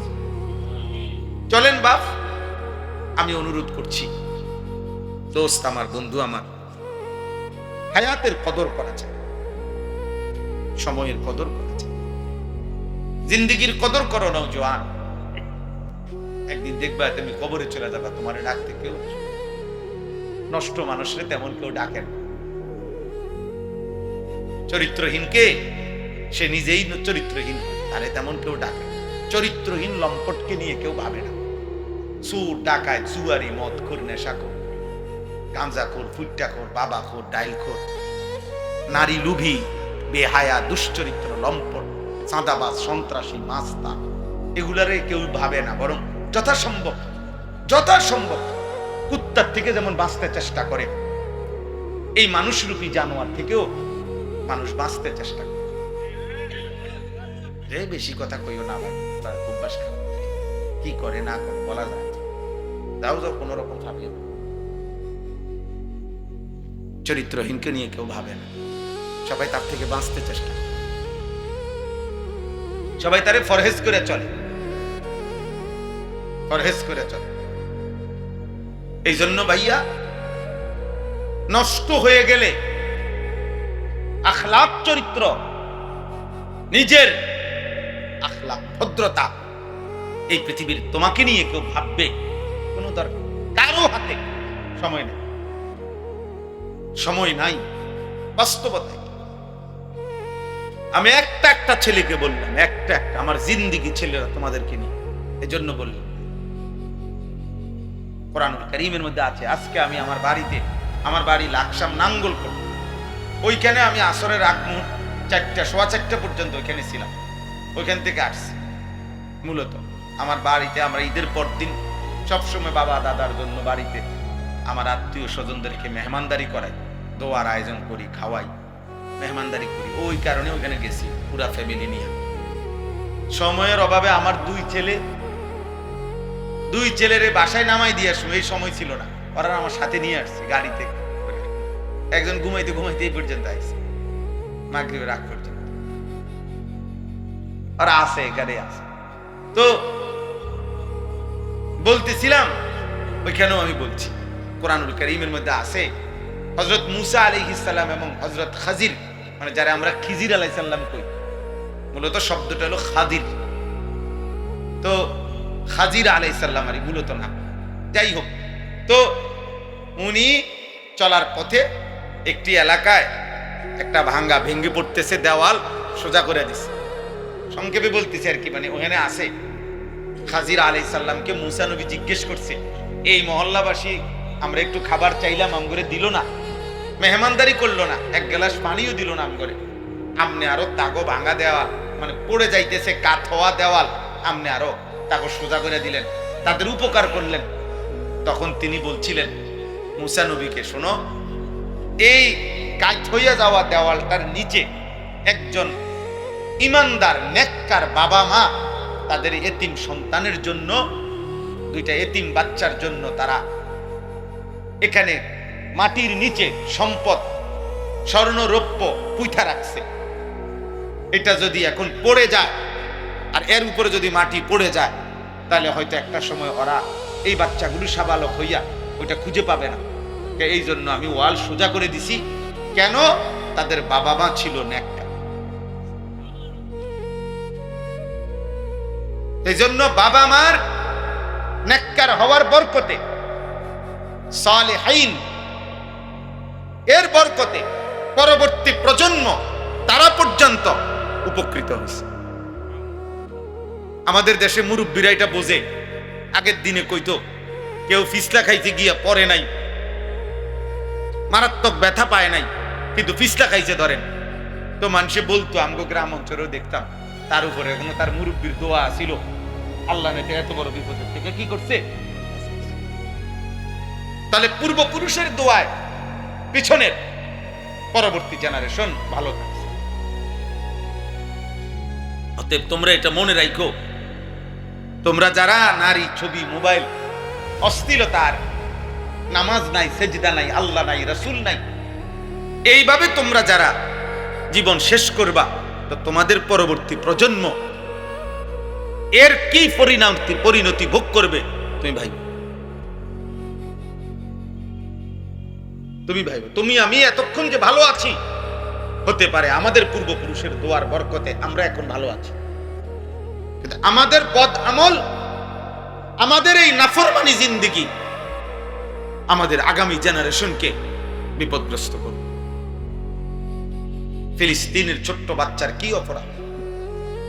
চলেন বাপ, আমি অনুরোধ করছি, দোস্ত আমার, বন্ধু আমার, হায়াতের কদর করা যায়, সময়ের কদর করা যায়, জিন্দেগির কদর করো নওজোয়ান। একদিন দেখবা তুমি কবরে চলে যাবা, তোমার ডাকতে কেউ, নষ্ট মানুষরে তেমন কেউ ডাকেন। চরিত্রহীনকে সে নিজেই চরিত্রহীন, তাহলে তেমন কেউ ডাকে। চরিত্রহীন লম্পটকে নিয়ে কেউ ভাবে না। চুর, ডাকায়, জুয়ারি, মদখোর, নেশাখোর, গাঁজাখোর, ফুট্টাখোর, বাবাখোর, ডাইলখোর, নারী লুভি, বেহায়া, দুশ্চরিত্র, লম্পট, চাঁদাবাজ, সন্ত্রাসী, মাস্তা, এগুলারে কেউ ভাবে না। বরং যথাসম্ভব কুত্তার থেকে যেমন বাঁচতে চেষ্টা করে, এই মানুষরূপী জানোয়ার থেকেও মানুষ বাঁচতে চেষ্টা করে। বেশি কথা কইও না ভাই, তার অভ্যাস খারাপ, কি করে না করে বলা যায়। যাও কোন রকম ভাবিও না। চরিত্রহীনকে নিয়ে কেউ ভাবে না, সবাই তার থেকে বাঁচতে চেষ্টা করে, সবাই তারে ফরহেজ করে চলে, ফরহেজ করে চলে। এই জন্য ভাইয়া, নষ্ট হয়ে গেলে আখলাক, চরিত্র, নিজের আখলাক, ভদ্রতা, এই পৃথিবীর তোমাকে নিয়ে কেউ ভাববে কোন দরকার, কারো হাতে সময় নেই, সময় নাই। বাস্তবতায় আমি একটা ছেলেকে বললাম, একটা আমার জিন্দেগি ছেলেরা তোমাদেরকে নিয়ে, এই জন্য বললাম। কোরআনুল কারীমের মধ্যে আছে। আজকে আমি আমার বাড়িতে, আমার বাড়ি লাকসাম নাঙ্গলকোট, ওইখানে আমি আসরের আগ মুহূর্ত 4টা, সোয়া 4টা পর্যন্ত ওইখানে ছিলাম। ওইখান থেকে আসছি মূলত আমার বাড়িতে। আমরা ঈদের পর দিন সবসময় বাবা দাদার জন্য বাড়িতে আমার আত্মীয় স্বজনদেরকে মেহমানদারি করাই, দোয়ার আয়োজন করি, খাওয়াই, মেহমানদারি করি। ওই কারণে ওইখানে গেছি পুরা ফ্যামিলি নিয়ে। সময়ের অভাবে আমার দুই ছেলের বাসায় নামাই দিয়ে আসবো, এই সময় ছিল না। ওরা আমার সাথে নিয়ে আসছি গাড়িতে। একজন ঘুমাইতে এই পর্যন্ত আসছে, মাগরিবের আগ পর্যন্ত ওরা আছে, এখানে আছে। তো বলতেছিলাম, ওইখানেও আমি বলছি, কোরআনুল কারীমের মধ্যে আছে হযরত মুসা আলাইহিস সালাম এবং হযরত খাজির, মানে যারা আমরা খিজির আলাইহিস সালাম কই, মূলত শব্দটা হলো খাদির। তো খাজির আলাইহিস সালাম আর মূলত না, যাই হোক। তো উনি চলার পথে একটি এলাকায় একটা ভেঙে পড়তেছে দেওয়াল, সোজা করে দিছে। সংক্ষেপে বলতেছে আর কি, মানে ওখানে আছে খাজির আলাইহিস সালামকে মুসা নবী জিজ্ঞেস করছে, এই মহল্লাবাসী আমরা একটু খাবার চাইলাম, আমগরে দিল না, মেহমানদারি করলো না, এক গ্লাস পানিও দিল না আমগরে। আমনে আরো তাগো ভাঙা দেওয়াল, মানে পড়ে যাইতেছে কাঠ হওয়া দেওয়াল, আমনে আরো তাগো সোজা করে দিলেন, তাদের উপকার করলেন। তখন তিনি বলছিলেন মুসা নবীকে, শোনো, এই কাঠ হইয়া যাওয়া দেওয়ালটার নিচে একজন ইমানদার নেককার বাবা মা তাদের এতিম সন্তানের জন্য, 2টা এতিম বাচ্চার জন্য তারা এখানে মাটির নিচে সম্পদ, স্বর্ণ রৌপ্য পুঁথা রাখছে। এটা যদি এখন পড়ে যায়, আর এর উপরে যদি মাটি পড়ে যায়, তাহলে হয়তো একটা সময় ওরা, এই বাচ্চাগুলো সাবালক হইয়া ওইটা খুঁজে পাবে না। এই জন্য আমি ওয়াল সোজা করে দিছি। কেন? তাদের বাবা মা ছিল নেককার। এই জন্য বাবা মার নেককার হওয়ার বরকতে, সালেহীন এর বরকতে পরবর্তী প্রজন্ম তারা পর্যন্ত উপকৃত হয়েছে। আমাদের দেশে মুরব্বীরা এটা বোঝে। আগের দিনে কইতো, কেউ ফিসলা খাইতে গিয়া পড়ে নাই, মারাত্মক ব্যথা পায় নাই, কিন্তু ফিসলা খাইছে ধরেন। তো মানুষে বলতো, আমগো গ্রাম অঞ্চলেও দেখতাম, তার উপরে কোনো তার মুরব্বীর দোয়া ছিল, আল্লাহ নেতে এত বড় বিপদের থেকে কি করছে। তাহলে পূর্বপুরুষের দোয়ায় পিছনের পরবর্তী জেনারেশন ভালো থাকছে। অতএব তোমরা এটা মনে রাখো, তোমরা যারা নারী, ছবি, মোবাইল, অশ্লীলতার, নামাজ নাই, সেজদা নাই, আল্লাহ নাই, রাসূল নাই, এইভাবে তোমরা যারা জীবন শেষ করবা, তো তোমাদের পরবর্তী প্রজন্ম এর কি পরিণতি ভোগ করবে তুমি ভাই, তুমি ভাইব। তুমি আমি এতক্ষণ যে ভালো আছি, হতে পারে আমাদের পূর্বপুরুষের দোয়ার বরকতে আমরা এখন ভালো আছি, কিন্তু আমাদের বদ আমল, আমাদের এই নাফরমানি জিন্দেগি আমাদের আগামী জেনারেশনকে বিপদগ্রস্ত করবে। ফিলিস্তিনের ছোট্ট বাচ্চার কি অপরাধ,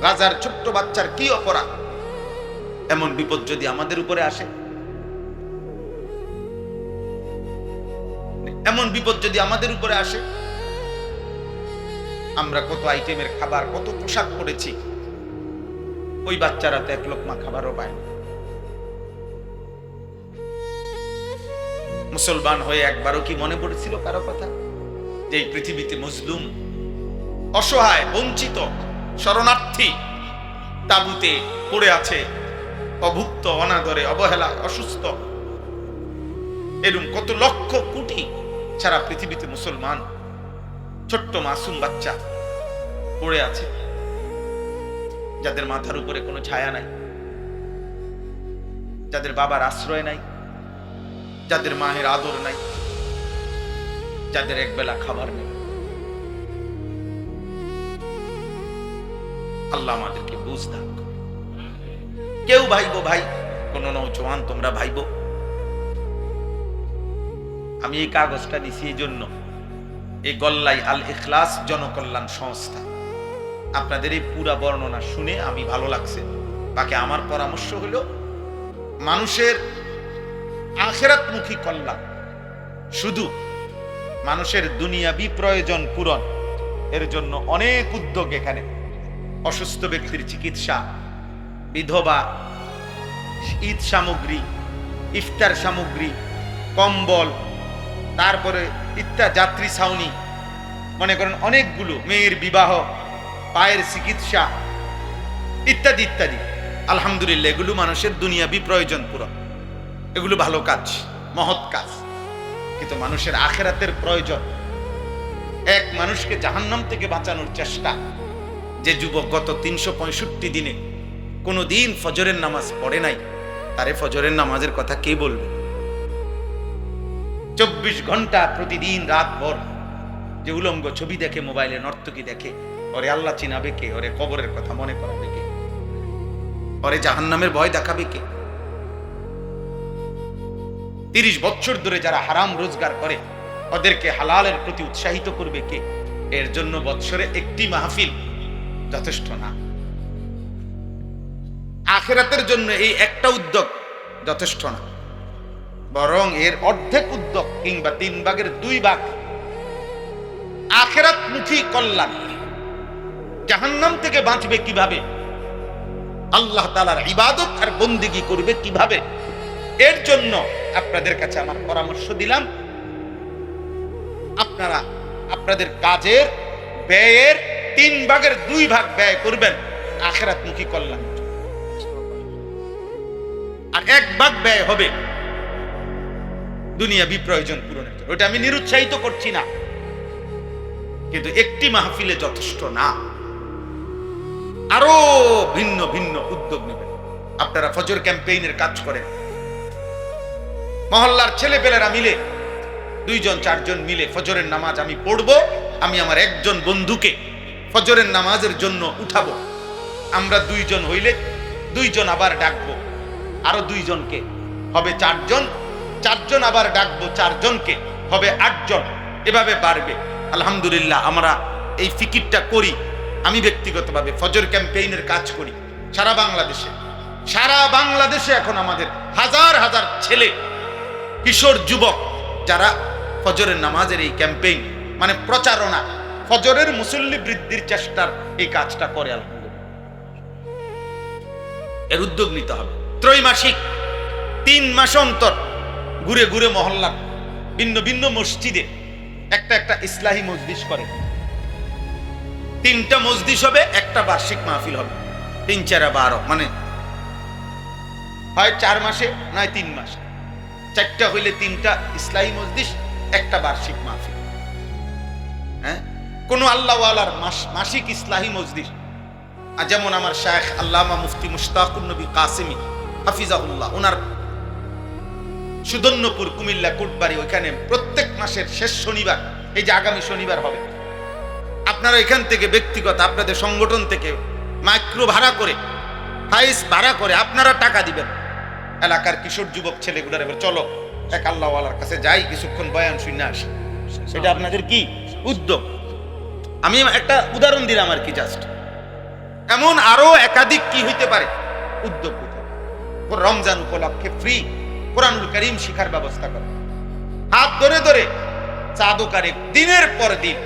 গাজার ছোট্ট বাচ্চার কি অপরাধ, এমন বিপদ যদি আমাদের উপরে আসে, এমন বিপদ যদি আমাদের উপরে আসে, আমরা কত আইটেমের খাবার, কত পোশাক পরেছি, ওই বাচ্চারা তো এক লোকমা খাবারও পায় না। মুসলমান হয়ে একবারও কি মনে পড়েছিল কারো কথা, যে এই পৃথিবীতে মজলুম, অসহায়, বঞ্চিত, শরণার্থী তাঁবুতে পড়ে আছে, অভুক্ত, অনাদরে, অবহেলা, অসুস্থ, এরকম কত লক্ষ কোটি সারা পৃথিবীতে মুসলমান ছোট্ট মাসুম বাচ্চা পড়ে আছে, যাদের মাথার উপরে কোনো ছায়া নাই, যাদের বাবার আশ্রয় নাই, যাদের মায়ের আদর নাই, যাদের একবেলা খাবার নেই। আল্লাহ আমাদেরকে বুঝ দান করুন। কেউ ভাইবো ভাই, কোন নৌজওয়ান তোমরা ভাইবো, আমি এই কাগজটা দিছি এই জন্য, এই গল্লাই আল ইখলাস জনকল্যাণ সংস্থা, আপনাদের এই পুরা বর্ণনা শুনে আমি ভালো লাগছে। বাকি আমার পরামর্শ হলো, মানুষের আখিরাতমুখী কল্যাণ, শুধু মানুষের দুনিয়াবি প্রয়োজন পূরণ, এর জন্য অনেক উদ্যোগ এখানে। অসুস্থ ব্যক্তির চিকিৎসা, বিধবা, ঈদ সামগ্রী, ইফতার সামগ্রী, কম্বল, তারপরে ইত্যাদি, যাত্রী ছাউনি, মনে করেন অনেকগুলো, মেয়ের বিবাহ, পায়ের চিকিৎসা, ইত্যাদি ইত্যাদি। আলহামদুলিল্লাহ, এগুলো মানুষের দুনিয়াবি প্রয়োজন পূরণ, এগুলো ভালো কাজ, মহৎ কাজ। কিন্তু মানুষের আখিরাতের প্রয়োজন, এক মানুষকে জাহান্নাম থেকে বাঁচানোর চেষ্টা। যে যুবক গত 365 দিনে কোনো দিন ফজরের নামাজ পড়ে নাই, তারে ফজরের নামাজের কথা কে বলবে? 24 ঘন্টা প্রতিদিন রাত ভর যে উলঙ্গ ছবি দেখে, মোবাইলে নর্তকী দেখে, ওরে আল্লাহ চিনাবে কে? ওরে কবরের কথা মনে করাবে কে? ওরে জাহান্নামের ভয় দেখাবে কে? 30 বছর ধরে যারা হারাম রোজগার করে, ওদেরকে হালালের প্রতি উৎসাহিত করবে কে? এর জন্য বৎসরে একটি মাহফিল যথেষ্ট না। আখিরাতের জন্য এই একটা উদ্যোগ যথেষ্ট না, বরং এর অর্ধেক উদ্যোগ কিংবা 3 ভাগের 2 ভাগ আখিরাতমুখী কল্যাণ। জাহান্নাম থেকে বাঁচবে কিভাবে, আল্লাহ তাআলার ইবাদত আর বন্দেগী করবে কিভাবে, এর জন্য আপনাদের কাছে আমার পরামর্শ দিলাম, আপনারা আপনাদের কাজের ব্যয়ের 3 ভাগের 2 ভাগ ব্যয় করবেন আখিরাতমুখী কল্যাণ, আর 1 ভাগ ব্যয় হবে দুনিয়াবি প্রয়োজন পূরণের জন্য। ওটা আমি নিরুৎসাহিত করছি না, কিন্তু একটি মাহফিলে যথেষ্ট না, আরো ভিন্ন ভিন্ন উদ্যোগ নেবেন। আপনারা ফজর ক্যাম্পেইনের কাজ করেন, মহল্লার ছেলেপেলেরা মিলে 2 জন 4 জন মিলে ফজরের নামাজ আমি পড়বো, আমি আমার একজন বন্ধুকে ফজরের নামাজের জন্য উঠাবো, আমরা 2 জন হইলে 2 জন আবার ডাকবো, আরো 2 জনকে, হবে 4 জন, 4 জন আবার ডাকবো 4 জনকে, হবে 8 জন, এভাবে বাড়বে। আলহামদুলিল্লাহ আমরা এই ফিকিরটা করি। আমি ব্যক্তিগতভাবে ফজর ক্যাম্পেইনের কাজ করি সারা বাংলাদেশে। সারা বাংলাদেশে এখন আমাদের হাজার হাজার ছেলে কিশোর যুবক যারা ফজরের নামাজের এই ক্যাম্পেইন মানে প্রচারণা, ফজরের মুসল্লি বৃদ্ধির চেষ্টার এই কাজটা করে, আলহামদুলিল্লাহ এর উদ্যোগ নিতে হবে। ত্রৈমাসিক 3 মাস অন্তর ঘুরে ঘুরে মহল্লার ভিন্ন ভিন্ন মসজিদে একটা ইসলাহী মজলিস করে। 3টা মজলিস হবে, একটা বার্ষিক মাহফিল হবে। 3 4 12 মানে হয় 4 মাসে নয় 3 মাসে, 4টা হইলে 3টা ইসলাহী মজলিস, একটা বার্ষিক মাহফিল। হ্যাঁ, কোন আল্লাহওয়ালার মাসিক ইসলাহী মজলিস, যেমন আমার শায়েখ আল্লামা মুফতি মুশতাকুন নবী কাসেমি হাফিজাহুল্লাহ, ওনার সুদন্যপুর কুমিল্লা কোটবাড়ি, ওইখানে প্রত্যেক মাসের শেষ শনিবার, এই যে আগামী শনিবার হবে, আপনারা এখান থেকে ব্যক্তিগত আপনাদের সংগঠন থেকে মাইক্রো ভাড়া করে, হাইস ভাড়া করে আপনারা টাকা দিবেন। এলাকার কিশোর যুবক ছেলেগুলার এবার চলো এক আল্লাহওয়ালার কাছে যাই, কিছুক্ষণ বয়ান শুনে আসি। এটা আপনাদের কি উদ্যোগ? আমি একটা উদাহরণ দিলাম আর কি, জাস্ট এমন আরো একাধিক কি হইতে পারে উদ্যোগ হইতে পারে। রমজান উপলক্ষে ফ্রি কোরআনুল কারীম শিখার ব্যবস্থা করে, হাত ধরে ধরে চা দোকানে দিনের পর দিন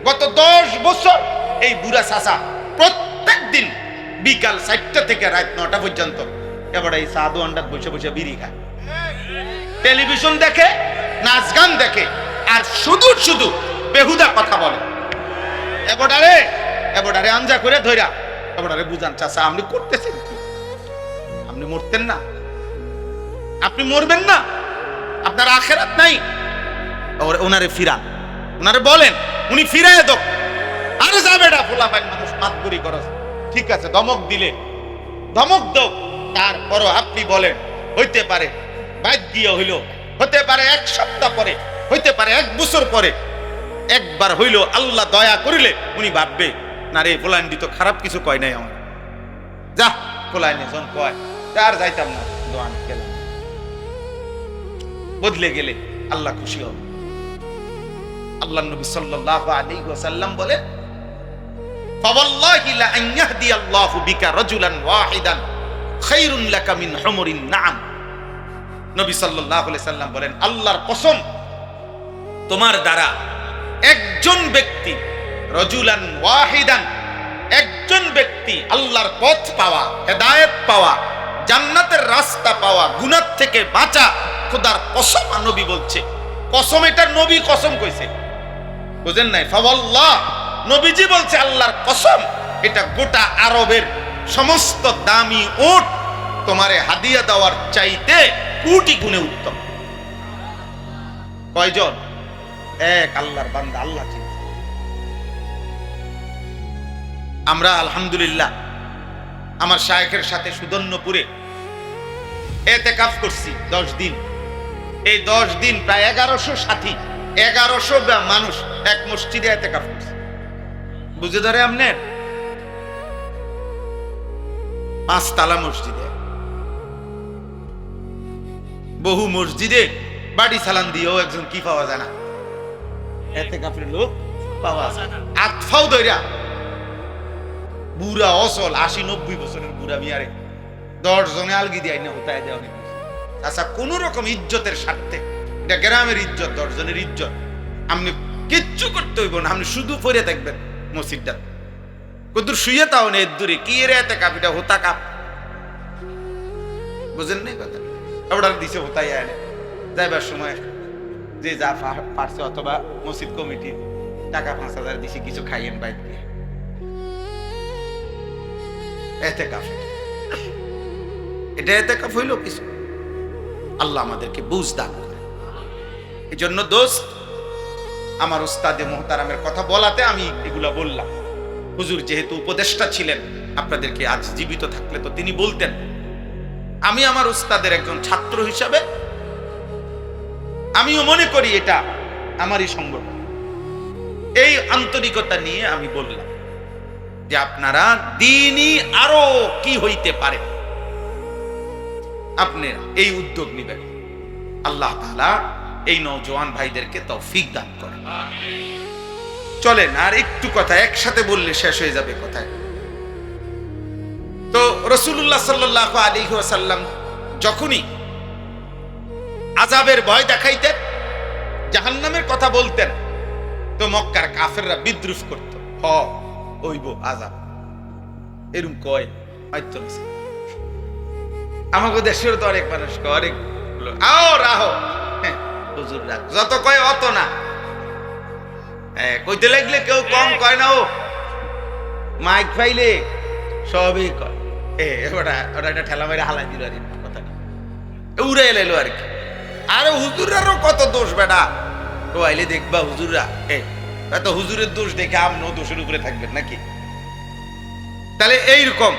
গত 10 বছর এই বুড়া চাচা প্রত্যেক দিন বিকাল 4টা থেকে রাত 9টা পর্যন্ত এবার এই চা দোকানটার বসে বসে বিড়ি খায়, টেলিভিশন দেখে, নাচ গান দেখে, আর শুধু শুধু বেহুদা কথা বলে। এবারে আঞ্জা করে ধইরা এবারে বুঝান, চাচা আপনি করতেছেন কি? আপনি মরতেন না, আপনি মরবেন না, আপনার আখিরাত নাই। ওনারে ফিরান, ওনারে বলেন, উনি ফিরায় দোক। আরে যাবে না, ফুলা পাইন মানুষ মাতবুরি করস, ঠিক আছে ধমক দিলে ধমক দাও, তারপরও আপনি বলেন হইতে পারে বাইক দিয়ে হইল, হতে পারে 1 সপ্তাহ পরে, হইতে পারে 1 বছর পরে, একবার হইল আল্লাহ দয়া করিলে উনি ভাববে না রে ফুলাইন দিত খারাপ কিছু কয় নাই আমার, যা ফুলাইন যখন কয় আর যাইতাম না, দোয়ান গেলাম। বদলে গেলে আল্লাহ খুশি হবে। আল্লাহ নবী সাল্লাল্লাহু আলাইহি ওয়াসাল্লাম বলেন, ফাওয়াল্লাহি লা আন ইয়াহদিয়াল্লাহু বিকা রাজুলান ওয়াহিদান খায়রুন লাকা মিন হুমুরিন নাআম। নবী সাল্লাল্লাহু আলাইহি সাল্লাম বলেন, আল্লাহর কসম, তোমার দ্বারা একজন ব্যক্তি, রাজুলান ওয়াহিদান, একজন ব্যক্তি আল্লাহর পথ পাওয়া, হেদায়েত পাওয়া, জান্নাতের রাস্তা পাওয়া, গুনাহ থেকে বাঁচা, খোদার কসম, নবী বলছে, কসম এটা নবী কসম কইছে, বুঝেন নাই? ফাওয়াল্লাহ, নবীজি বলছে আল্লাহর কসম, এটা গোটা আরবের সমস্ত দামি উট তোমারে হাদিয়া দেওয়ার চাইতে কোটি গুণে উত্তম। কয়জন? এক আল্লাহর বান্দা, আল্লাহ চিন্তা। আমরা আলহামদুলিল্লাহ আমার শায়েখের সাথে সুদন্যপুরে এতেকাফ করছি 10 দিন। এই 10 দিন প্রায় 1100 সাথী, 1100 মানুষ এক মসজিদে এতেকাফ করছে। বুঝে ধরে আমনে 5 তালা মসজিদে, বহু মসজিদে বাড়ি সালাম দিয়েও একজন কি পাওয়া যায় না, এতেকাফের লোক পাওয়া যায় না। আতফাও দইরা বুড়া অসল 80-90 বছরের বুড়া মিয়ারে 10 জনে আলগি দিয়ে না হতায় দেওয়া নেই। আচ্ছা, কোন রকম ইজ্জতের স্বার্থে, এটা গ্রামের ইজ্জত, 10 জনের ইজ্জত, আপনি কিচ্ছু করতে হইব না, আপনি শুধু পড়ে থাকবেন মসজিদটা, কদ্দুর শুয়ে তাও নেই দূরে কি রে এতে কাপিটা হোতা কাপ, বুঝেন নাই কথা? অর্ডার দিছে হোতাই আনে যাইবার সময় যে যা পারছে, অথবা মসজিদ কমিটি টাকা 5000 দিছে, কিছু খাইয়েন বাইক দিয়ে। এতেকাফ, এটা এতেকাফ হইল কিছু? আল্লাহ আমাদেরকে বুঝ দান করে। এই জন্য দোস্ত, আমার উস্তাদে মুহতারামের কথা বলাতে আমি এগুলা বললাম। হুজুর যেহেতু উপদেষ্টা ছিলেন, আপনাদেরকে আজ জীবিত থাকলে তো তিনি বলতেন। আমি আমার উস্তাদের একজন ছাত্র হিসাবে আমিও মনে করি এটা আমারই সংগঠন। এই আন্তরিকতা নিয়ে আমি বললাম যে আপনারা দিনই আরো কি হইতে পারে, আপনি এই উদ্যোগ নেবেন। আল্লাহ তাআলা এই নওজোয়ান ভাইদেরকে তৌফিক দান করেন। চলেন আর একটু কথা একসাথে বললে শেষ হয়ে যাবে কথায়। তো রাসূলুল্লাহ সাল্লাল্লাহু আলাইহি ওয়াসাল্লাম যখনই আযাবের ভয় দেখাইতেন, জাহান্নামের কথা বলতেন, তো মক্কার কাফেররা বিদ্রুপ করত, হইব আযাব, এরকম কয় হয়তো না। আমাকে দেশের তো অনেক মানুষ কয়, অনেক আও রাহো হুজুর রাখ, যত কয় অত না। কইতে লাগলে কেউ কম কয় না, ও মাইক পাইলে সবই কয়। ওটা একটা ঠেলা মেরে হালাই দিল আর কথাটা উড়ে এলো আর কি। আরে হুজুরেরও কত দোষ বেটা, ও আইলে দেখবা হুজুররা এত হুজুরের দোষ দেখে আমরাও দোষের উপরে থাকবেন নাকি? তাহলে এইরকম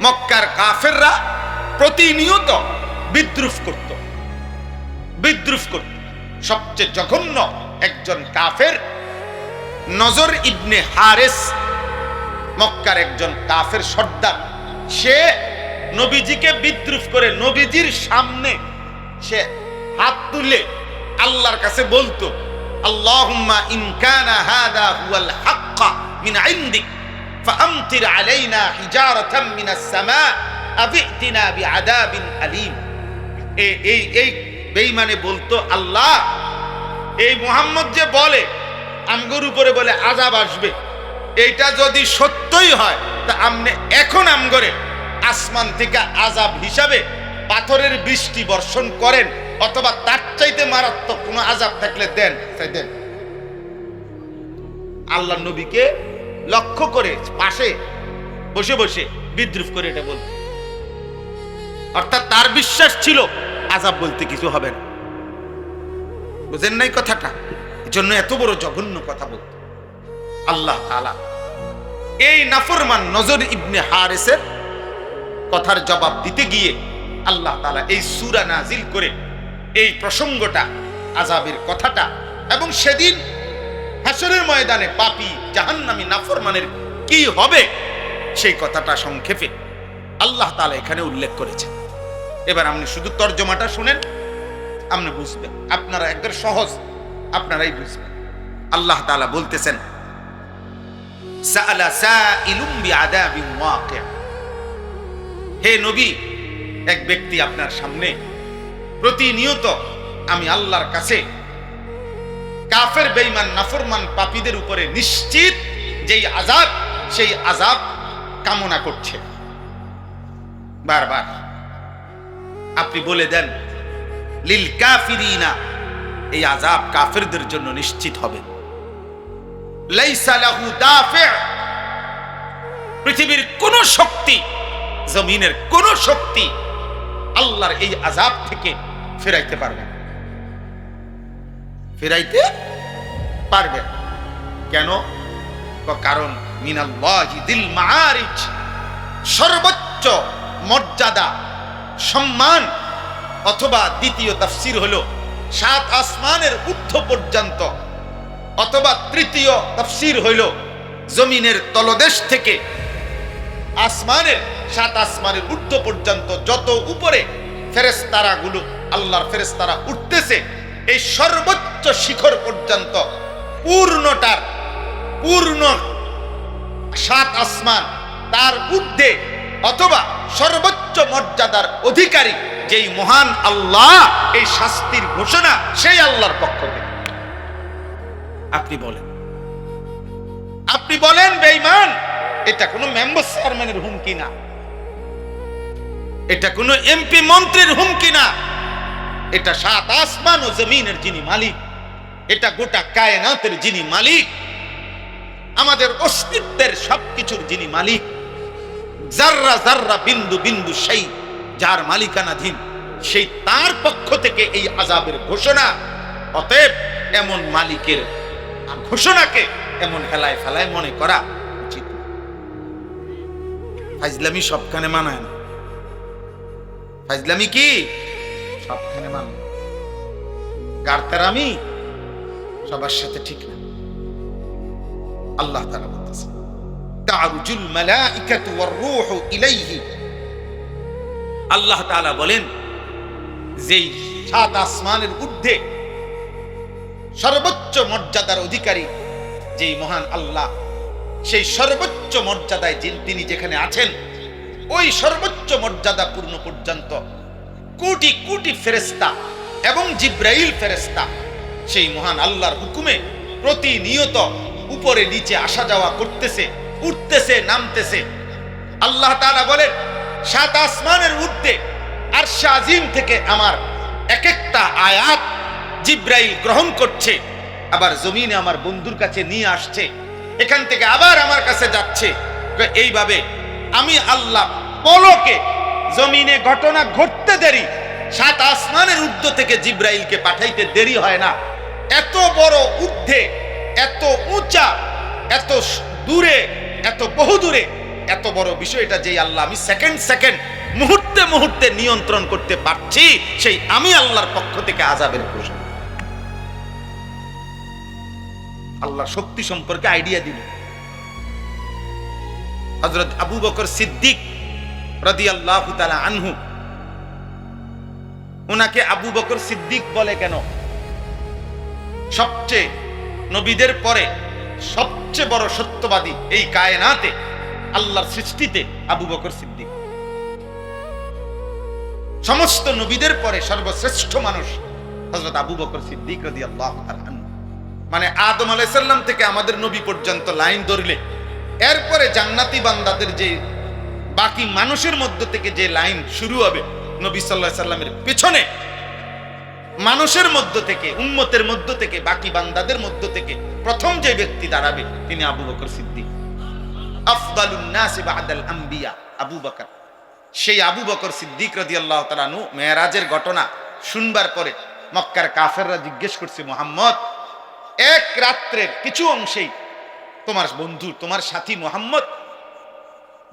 মক্কার কাফেররা প্রতিনিয়ত বিদ্রুপ করত। সবচেয়ে জঘন্য একজন কাফের নজর ইবনে হারেস, মক্কার একজন কাফের সর্দার, সে নবীজিকে বিদ্রুপ করে নবীজির সামনে সে হাত তুলে আল্লাহর কাছে বলতো, আল্লাহুম্মা ইন কানা হাদা হুয়াল হাক্কা মিন ইনদিক ফাআমতির আলাইনা হিজারাতাম মিনাস সামা আবিতিনা বিআযাবিন আলীম। এই বেঈমানে বলতো, আল্লাহ এই মুহাম্মদ যে বলে আমগোর উপরে বলে আযাব আসবে, এইটা যদি সত্যই হয় তা আমনে এখন আমগরে আসমান থেকে আযাব হিসাবে পাথরের বৃষ্টি বর্ষণ করেন, অথবা তার চাইতে মারাত্মক কোনো আযাব থাকলে দেন। আল্লাহ নবীকে লক্ষ্য করে পাশে বসে বসে বিদ্রুপ করে এটা বলতো, অর্থাৎ তার বিশ্বাস ছিল আযাব বলতে কিছু হবে না। বুঝেন নাই কথাটা? এজন্য এত বড় জঘন্য কথা বলতো। আল্লাহ তাআলা এই নাফরমান নজর ইবনে হারেসের কথার জবাব দিতে গিয়ে আল্লাহ তাআলা এই সূরা নাজিল করে এই প্রসঙ্গটা, আযাবের কথাটা, এবং সেদিন হাসরের ময়দানে পাপী জাহান্নামী নাফরমানের কি হবে সেই কথাটা সংক্ষেপে আল্লাহ তাআলা এখানে উল্লেখ করেছেন। এবার আপনি শুধু তর্জমাটা শুনেন, আপনি বুঝবেন। আপনারা একবার সহজ, আপনারাই বুঝবেন। আল্লাহ তাআলা বলতেছেন, সাআলা সাইলুম বিআযাবিন ওয়াকি'। হে নবী, এক ব্যক্তি আপনার সামনে প্রতিনিয়ত আমি আল্লাহর কাছে কাফের বেঈমান নাফরমান পাপীদের উপরে নিশ্চিত যেই আযাব, সেই আযাব কামনা করছে বারবার। আপনি বলে দেন, লিল কাফিরিনা, এই আযাব কাফেরদের জন্য নিশ্চিত হবে। লাইসা লাহু দাফি', পৃথিবীর কোন শক্তি, জমিনের কোন শক্তি আল্লাহর এই আযাব থেকে ফেরাইতে পারবে না, ফেরাইতে পারবে। কেন? কারণ মিনাল্লাহি দিল মাআরিজ, সর্বোচ্চ মর্যাদা সম্মান, অথবা দ্বিতীয় তাফসীর হলো 7 আসমানের ঊর্ধ্ব পর্যন্ত, অথবা তৃতীয় তাফসীর হইল জমিনের তলদেশ থেকে আসমানের 7 আসমানের ঊর্ধ্ব পর্যন্ত যত উপরে ফেরেশতারাগুলো, আল্লাহর ফেরেশতারা উঠতেছে, এই সর্বোচ্চ শিখর পর্যন্ত পূর্ণটার পূর্ণ 7 আসমান, তার ঊর্ধ্বে অথবা সর্বোচ্চ মর্যাদার অধিকারী যেই মহান আল্লাহ, এই শাস্তির ঘোষণা সেই আল্লাহর পক্ষ থেকে। আপনি বলেন বেঈমান, এটা কোনো মেম্বার চেয়ারম্যানের হুমকি না, এটা কোনো এমপি মন্ত্রীর হুমকি না, এটা 7 আসমান ও জমিনের যিনি মালিক, এটা গোটা কায়নাতের যিনি মালিক, আমাদের অস্তিত্বের সবকিছুর যিনি মালিক, জাররা জাররা বিন্দু বিন্দু সেই যার মালিকানাধীন, সেই তার পক্ষ থেকে এই আযাবের ঘোষণা। অতএব এমন মালিকের ঘোষণাকে এমন হেলায় ফেলায় মনে করা উচিত। ফাজলামি সবখানে মানায় না। ফাজলামি কি সবখানে মানায়, গারতারামি সবার সাথে ঠিক না। আল্লাহ তাআলা বলতেছেন, তা'রুজুল মালাইকাতু ওয়ার রূহু ইলাইহি। আল্লাহ তাআলা বলেন, যেই 7 আসমানের ঊর্ধ্বে সর্বোচ্চ মর্যাদার অধিকারী যেই মহান আল্লাহ, সেই সর্বোচ্চ মর্যাদায় তিনি যেখানে আছেন, ওই সর্বোচ্চ মর্যাদা পূর্ণ পর্যন্ত কোটি কোটি ফেরেশতা এবং জিব্রাইল ফেরেশতা সেই মহান আল্লাহর হুকুমে প্রতিনিয়ত উপরে নিচে আসা যাওয়া করতেছে, উঠতেছে, নামতেছে। আল্লাহ তাআলা বলেন, সাত আসমানের ঊর্ধ্বে আরশ আজিম থেকে আমার এক একটা আয়াত জিব্রাইল গ্রহণ করছে, আবার জমিনে আমার বন্ধুর কাছে নিয়ে আসছে, এখান থেকে আবার আমার কাছে যাচ্ছে। এইভাবে আমি আল্লাহ পলকে জমিনে ঘটনা ঘটতে দেরি, সাত আসমানের ঊর্ধ্ব থেকে জিব্রাইলকে পাঠাইতে দেরি হয় না। এত বড় ঊর্ধ্বে, এত উঁচা, এত দূরে, এত বহু দূরে, এত বড় বিষয়টা যেই আল্লাহ আমি সেকেন্ড সেকেন্ড, মুহূর্তে মুহূর্তে নিয়ন্ত্রণ করতে পারছি, সেই আমি আল্লাহর পক্ষ থেকে আযাবের ঘোষণা। আল্লাহর শক্তি সম্পর্কে আইডিয়া দিল। হযরত আবু বকর সিদ্দিক রাদিয়াল্লাহু তাআলা আনহু, ওনাকে আবু বকর সিদ্দিক বলে কেন? সবচেয়ে নবীদের পরে সবচেয়ে বড় সত্যবাদী এই কায়নাতে, আল্লাহর সৃষ্টিতে আবু বকর সিদ্দিক। সমস্ত নবীদের পরে সর্বশ্রেষ্ঠ মানুষ হযরত আবু বকর সিদ্দিক রাদিয়াল্লাহু তাআলা আনহু। মানে আদম আলাইহিস সালাম থেকে আমাদের নবী পর্যন্ত লাইন ধরলে, এরপরে জান্নাতি বান্দাদের যে বাকি মানুষের মধ্য থেকে যে লাইন শুরু হবে, নবী সাল্লাল্লাহু আলাইহি সাল্লামের পেছনে মানুষের মধ্য থেকে, উম্মতের মধ্য থেকে, বাকি বান্দাদের মধ্য থেকে প্রথম যে ব্যক্তি দাঁড়াবে তিনি আবু বকর সিদ্দিক। আফদালুন নাসি বাদাল আম্বিয়া আবু বকর। সেই আবু বকর সিদ্দিক রাদিয়াল্লাহু তাআলা আনহু মেরাজের ঘটনা শুনবার পরে মক্কার কাফেররা জিজ্ঞেস করছে, মুহাম্মদ, এক রাত্রের কিছু অংশেই তোমার বন্ধু, তোমার সাথী মুহাম্মদ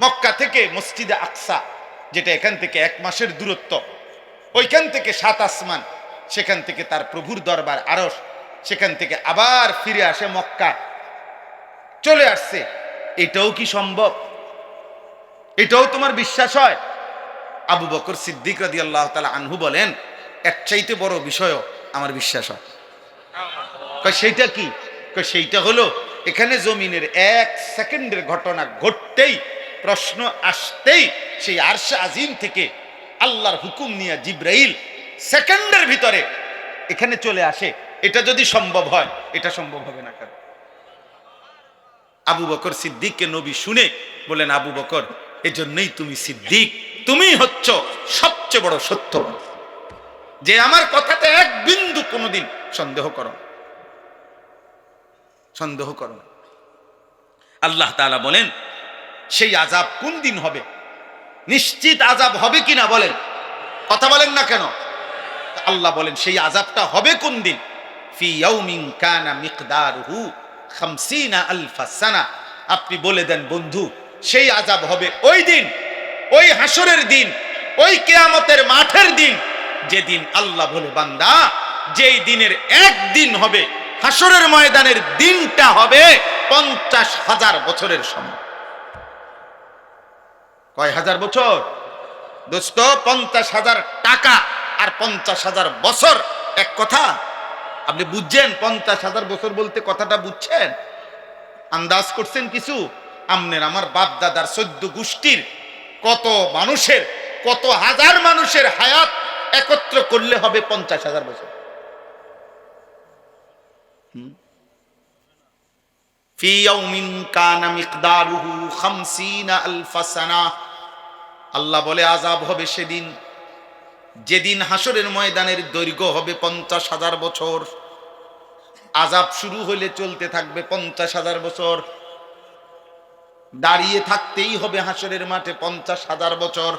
মক্কা থেকে মসজিদে আকসা, যেটা এখান থেকে 1 মাসের দূরত্ব, ওইখান থেকে 7 আসমান, সেখান থেকে তার প্রভুর দরবার আরশ, সেখান থেকে আবার ফিরে আসে মক্কা, চলে আসছে। এটাও কি সম্ভব? এটাও তোমার বিশ্বাস হয়? আবু বকর সিদ্দিক রাদিয়াল্লাহু তাআলা আনহু বলেন, এর চাইতে বড় বিষয়ও আমার বিশ্বাস হয়। সেইটা কি? সেইটা হলো, এখানে জমিনের 1 সেকেন্ডের ঘটনা ঘটতেই, প্রশ্ন আসতেই, সেই আরশ আজিম থেকে আল্লাহর হুকুম নিয়ে জিব্রাইল সেকেন্ডের ভিতরে এখানে চলে আসে। এটা যদি সম্ভব হয়, এটা সম্ভব হবে না কেন? আবু বকর সিদ্দিককে নবী শুনে বলেন, আবু বকর, এজন্যই তুমি সিদ্দিক, তুমি হচ্ছ সবচেয়ে বড় সত্যবাদী, যে আমার কথাতে এক বিন্দু কোনোদিন সন্দেহ করো না, সন্দেহ করো না। আল্লাহ তাআলা বলেন, সেই আযাব কোন দিন হবে? নিশ্চিত আযাব হবে কিনা বলেন, কথা বলেন না কেন? আল্লাহ বলেন, সেই আযাবটা হবে কোন দিন? ফি ইয়াউমিন কানা মিকদারুহু 50000 সানা। আপনি বলে দেন বন্ধু, সেই আযাব হবে ওই দিন, ওই হাসরের দিন, ওই কিয়ামতের মাঠের দিন, যেদিন আল্লাহ বলে, বান্দা, যেই দিনের একদিন হবে, হাসরের ময়দানের দিনটা হবে 50,000 বছরের সমান। কয় হাজার বছর দোস্ত? 50,000 টাকা আর 50,000 বছর এক কথা? আপনি বুঝছেন 50,000 বছর বলতে কথাটা বুঝছেন? আন্দাজ করছেন কিছু? আমনের আমার বাপ দাদার 14 গোষ্ঠীর কত মানুষের, কত হাজার মানুষের হায়াত একত্র করলে হবে 50,000 বছর। ফি ইয়াউমিন কানা মিকদারুহু 50000 সানা। আল্লাহ বলে, আযাব হবে সেদিন, যেদিন হাসরের ময়দানের দৈর্ঘ্য হবে 50,000 বছর। আযাব শুরু হলে চলতে থাকবে 50,000 বছর, দাঁড়িয়ে থাকতেই হবে হাসরের মাঠে 50,000 বছর।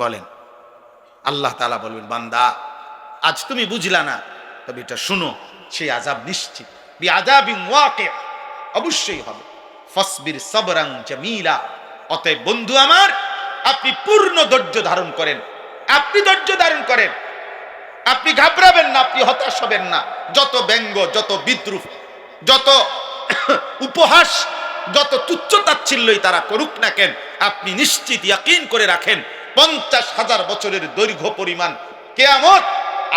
বলেন, আল্লাহ তাআলা বলবেন, বান্দা, আজ তুমি বুঝলা না, তবে এটা শুনো, সেই আযাব নিশ্চিত, বিআযাবিন ওয়াকি', অবশ্যই হবে। ফাসবির সাবরান জামিলা। অতএব বন্ধু আমার, আপনি পূর্ণ ধৈর্য ধারণ করেন, আপনি ধৈর্য ধারণ করেন, আপনি ঘাবড়াবেন না, আপনি হতাশ হবেন না। যত ব্যঙ্গ, যত বিদ্রুপ, যত উপহাস, যত তুচ্ছতাচ্ছিল্যই তারা করুক না কেন, আপনি নিশ্চিত ইয়াকিন করে রাখেন, 50,000 বছরের দৈর্ঘ্য পরিমাণ কিয়ামত,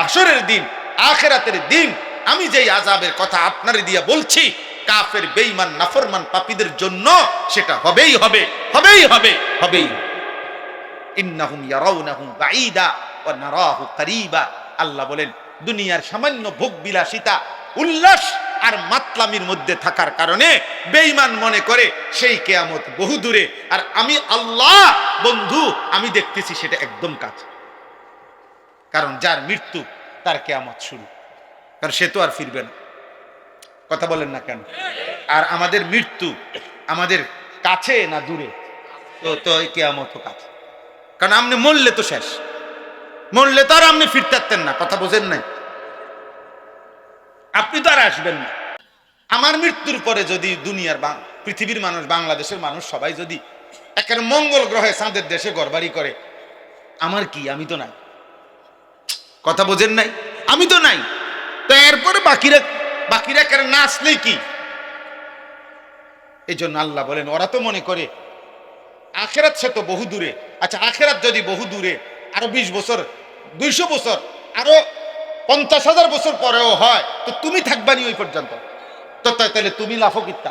আসরের দিন, আখিরাতের দিন, আমি যেই আযাবের কথা আপনারে দিয়া বলছি, কাফের, বেঈমান, নাফরমান, পাপীদের জন্য সেটা হবেই হবে, হবেই হবে, হবেই। ইন্নাহুম ইয়ারাউনাহু বাঈদা ওয়া নারাহু করিবা। আল্লাহ বলেন দুনিয়ার সামান্য ভোগ বিলাসিতা উল্লাস আর মাতলামির মধ্যে থাকার কারণে বেঈমান মনে করে সেই কিয়ামত বহু দূরে, আর আমি আল্লাহ বন্ধু আমি দেখতেছি সেটা একদম কাছে। কারণ যার মৃত্যু তার কিয়ামত শুরু, কারণ সে তো আর ফিরবে না। কথা বলেন না কেন? আর আমাদের মৃত্যু আমাদের কাছে না দূরে? তো কিয়ামত কাছে, কারণ আপনি মরলে তো শেষ, মরলে তো আর আপনি ফিরতে পারতেন না। কথা বোঝেন নাই? আপনি তো আর আসবেন না। আমার মৃত্যুর পরে যদি দুনিয়ার পৃথিবীর মানুষ, বাংলাদেশের মানুষ সবাই যদি একের মঙ্গল গ্রহে চাঁদের দেশে ঘরবাড়ি করে, আমার কি? আমি তো নাই। কথা বোঝেন নাই? আমি তো নাই। তো এরপরে বাকিরা কেন না আসলেই কি? এই জন্য আল্লাহ বলেন ওরা তো মনে করে আখেরাত সে তো বহু দূরে। আচ্ছা, আখেরাত যদি বহু দূরে, আরো 20 বছর, 200 বছর, আরো 50,000 বছর পরেও হয়, তো তুমি থাকবানি ওই পর্যন্ত, তো তাহলে তুমি লাফো কিত্তা?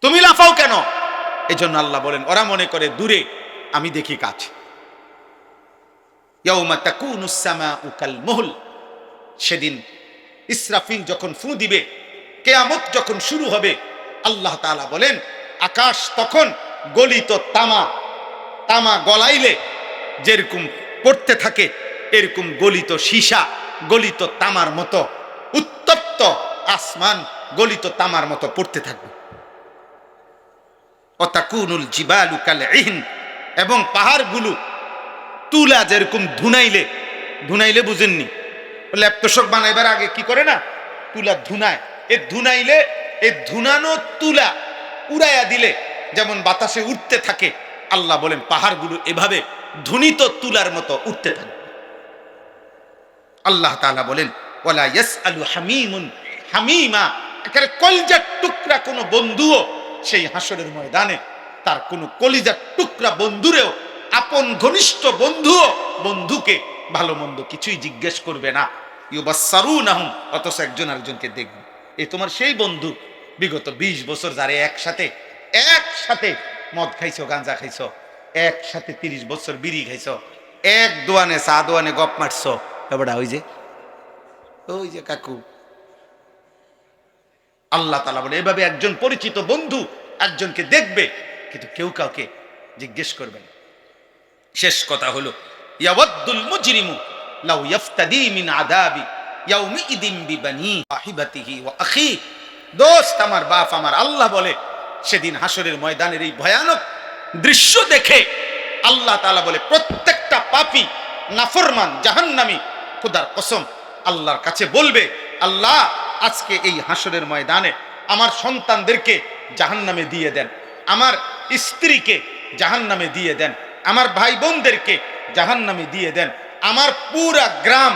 তুমি লাফাও কেন? এই জন্য আল্লাহ বলেন ওরা মনে করে দূরে, আমি দেখি কাছে। ইয়াউমা তাকুনুস সামাউ কাল মুহল, সেদিন ইসরাফিল যখন ফু দিবে, কিয়ামত যখন শুরু হবে, আল্লাহ তাআলা বলেন আকাশ তখন গলিত তামা গলাইলে যেরকম পড়তে থাকে, এরকম গলিত সীসা, গলিত তামার মতো, উত্তপ্ত আসমান গলিত তামার মতো পড়তে থাকবে। ওয়াতাকুনুল জিবালু কাল ইহন, এবং পাহাড়গুলো তুলা যেরকম ধুনাইলে বুঝেননি? ল্যাপটপ বানাইবার আগে কি করে না, তুলা ধুনায়, ধুনাইলে এই ধুনানো তুলা উড়াইয়া দিলে যেমন বাতাসে উঠতে থাকে, আল্লাহ বলেন পাহাড়গুলো এভাবে ধুনিত তুলার মতো উঠতে থাকে। আল্লাহ তাআলা বলেন ওয়ালা ইয়াসআলু হামিমুন হামিমা, একেবারে কলিজার টুকরা কোনো বন্ধুও সেই হাসরের ময়দানে তার কোনো কলিজার টুকরা বন্ধুরেও, আপন ঘনিষ্ঠ বন্ধুও বন্ধুকে ভালো মন্দ কিছুই জিজ্ঞেস করবে না। ইউবাসসারুনাহুম, অথচ একজন আরেকজনকে দেখবে। এই তোমার সেই বন্ধু, বিগত 20 বছর যারে একসাথে মদ খাইছো, গাঁজা খাইছো, একসাথে 30 বছর বিড়ি খাইছো, এক দোয়ানে চা দোয়ানে গপ মারছো, এবার ওই যে কাকু। আল্লাহ তাআলা বলে এভাবে একজন পরিচিত বন্ধু একজনকে দেখবে, কিন্তু কেউ কাউকে জিজ্ঞেস করবে না। শেষ কথা হলো ইয়াওয়াদ্দুল মুজরিমু লাউ ইফতাদি মিন আযাবি ইয়াউমিইদিন বিবানি সাহিবাতিহি ওয়া আখি। দোস্ত আমার, বাপ আমার, আল্লাহ বলে সেদিন হাসরের ময়দানের এই ভয়ানক দৃশ্য দেখে আল্লাহ তাআলা বলে প্রত্যেকটা পাপী নাফরমান জাহান্নামী খোদার কসম আল্লাহর কাছে বলবে, আল্লাহ আজকে এই হাসরের ময়দানে আমার সন্তানদেরকে জাহান্নামে দিয়ে দেন, আমার স্ত্রীকে জাহান্নামে দিয়ে দেন, আমার ভাই বোনদেরকে জাহান্নামে দিয়ে দেন, আমার পুরা গ্রাম,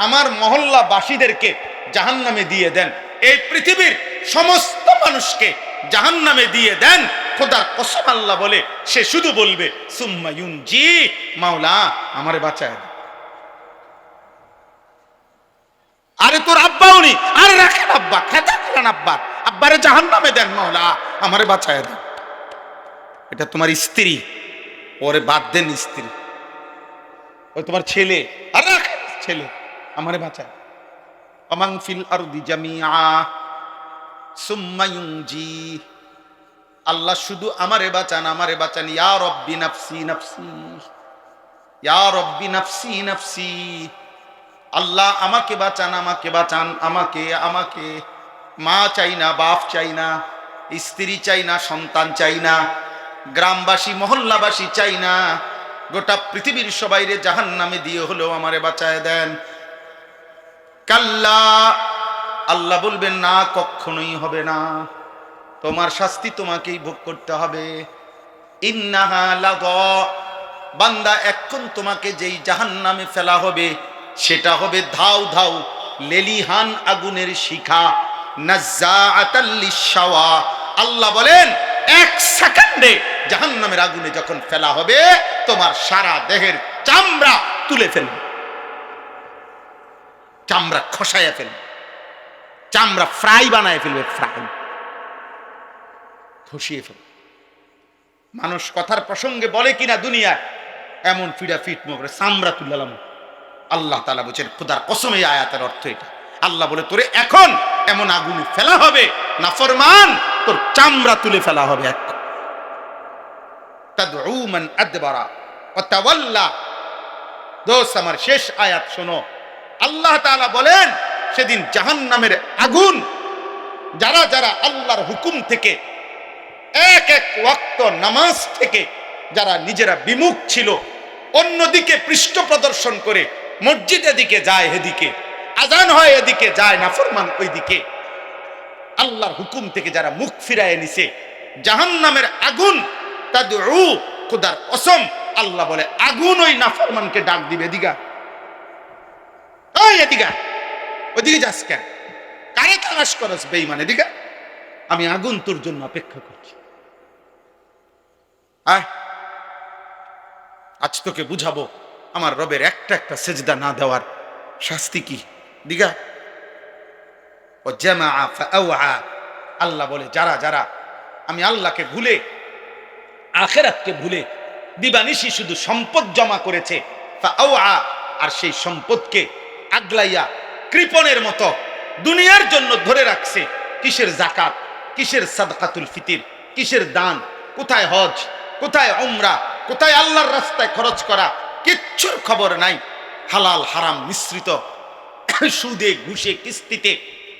আমার মহল্লাবাসীদেরকে জাহান্নামে দিয়ে দেন, এই পৃথিবীর সমস্ত মানুষকে জাহান্নামে দিয়ে দেন। খোদার কসম আল্লাহ বলে সে শুধু বলবে সুম্মা ইউনজি, মাওলা আমারে বাঁচায় দেন। আরে তোর আব্বাও নি, আরে রাখেন আব্বা, খেতা করেন আব্বারে জাহান্নামে দেন, মাওলা আমারে বাঁচায় দেন। এটা তোমার স্ত্রী, ওরে বাদ দেন স্ত্রী। ওই তোমার ছেলে, আরে রাখেন ছেলে, আমারে বাঁচায়। আমান ফিল আরদি জামিআ সুম্মা ইউনজি, আল্লাহ শুধু আমারে বাঁচান, আমারে বাঁচান। ইয়া রব্বি নাফসি নাফসি, ইয়া রব্বি নাফসি নাফসি, আল্লাহ আমাকে বাঁচান, আমাকে বাঁচান, আমাকে। মা চাই না, বাপ চাই না, স্ত্রী চাই না, সন্তান চাই না, গ্রামবাসী মহল্লাবাসী চাই না, গোটা পৃথিবীর সবাইরে জাহান্নামে দিয়ে হলেও আমারে বাঁচায় দেন। কাল্লা, আল্লাহ বলবেন না, কখনোই হবে না, তোমার শাস্তি তোমাকেই ভোগ করতে হবে। ইন্নাহা লাযা, বান্দা এখন তোমাকে যেই জাহান্নামে ফেলা হবে সেটা হবে ধাউ ধাউ লেলিহান আগুনের শিখা, নাজ্জাআতাল লিশাওয়া। আল্লাহ বলেন 1 সেকেন্ডে জাহান্নামের আগুনে যখন ফেলা হবে তোমার সারা দেহের চামড়া তুলে ফেলবে, চামড়া খসাইয়া ফেলবে, চামড়া ফ্রাই বানায় ফেলবে, ফ্রাই খসিয়ে ফেলবে। মানুষ কথার প্রসঙ্গে বলে কিনা দুনিয়ায়, এমন ফিডা ফিট করে চামড়া তুললাম। আল্লাহ তাআলা বলছেন, খোদার কসম এই আয়াতের অর্থ এটা। আল্লাহ বলে, তোরে এখন এমন আগুনে ফেলা হবে, নাফরমান, তোর চামড়া তুলে ফেলা হবে। এক তাদউ মান আদবারা ওয়া তাওয়াল্লা। দোস্ত আমার, শেষ আয়াত শোনো। আল্লাহ তাআলা বলেন, সেদিন জাহান্নামের আগুন যারা যারা আল্লাহর হুকুম থেকে, এক এক ওয়াক্ত নামাজ থেকে যারা নিজেরা বিমুখ ছিল, অন্যদিকে পৃষ্ঠ প্রদর্শন করে মসজিদের দিকে যায়, এদিকে আজান হয়, এদিকে যায় নাফরমান ওইদিকে, আল্লাহর হুকুম থেকে যারা মুখ ফিরায় নিছে, জাহান্নামের আগুন তাদউ, খোদার কসম, আল্লাহ বলে আগুন ওই নাফরমানকে ডাক দিবে, এদিকে ওই এদিকে, ওইদিকে যাস কেন, কারে তালাশ করস বেঈমান, এদিকে আমি আগুন তোর জন্য অপেক্ষা করছি। আজ তোকে বুঝাবো আমার রবের একটা একটা সেজদা না দেওয়ার শাস্তি কি। দিগা ও জামা ফাআওয়া, আল্লাহ বলে যারা যারা আমি আল্লাহকে ভুলে, আখিরাতকে ভুলে দিবানিশি শুধু সম্পদ জমা করেছে, ফাআওয়া, আর সেই সম্পদকে আগলাইয়া কৃপণের মতো দুনিয়ার জন্য ধরে রাখছে। কিসের যাকাত, কিসের সাদকাতুল ফিতির, কিসের দান, কোথায় হজ, কোথায় উমরা, কোথায় আল্লাহর রাস্তায় খরচ করা, কিচ্ছুর খবর নাই। হালাল হারাম মিশ্রিত, সুদে ঘুষে কিস্তিতে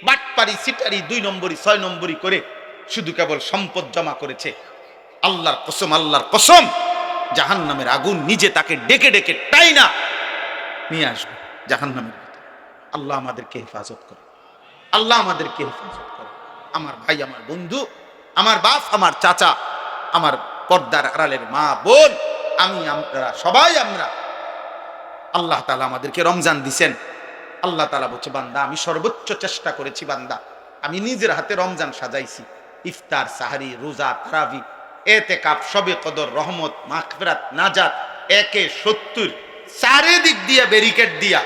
বাটপারি সিটারি 2 নম্বরি 6 নম্বরি করে শুধু কেবল সম্পদ জমা করেছে। আল্লাহর কসম, আল্লাহর কসম, জাহান্নামের আগুন নিজে তাকে ডেকে ডেকে টাইনা নিয়ে আসবে জাহান্নামের ভিতরে। আল্লাহ আমাদেরকে হেফাজত করে, আল্লাহ আমাদেরকে হেফাজত করে। আমার ভাই, আমার বন্ধু, আমার বাপ, আমার চাচা, আমার পর্দার আড়ালের মা বোন, আমরা সবাই, আমরা আল্লাহ তাআলা আমাদেরকে রমজান দিছেন। আল্লাহ তাআলা বলছে, বান্দা আমি সর্বোচ্চ চেষ্টা করেছি, বান্দা আমি নিজের হাতে রমজান সাজাইছি। ইফতার, সাহারি, রোজা, তারাবি, এতেকাফ, শবে কদর, রহমত, মাগফিরাত, নাজাত, 1-70 চারিদিক দিয়া ব্যারিকেড দিয়া,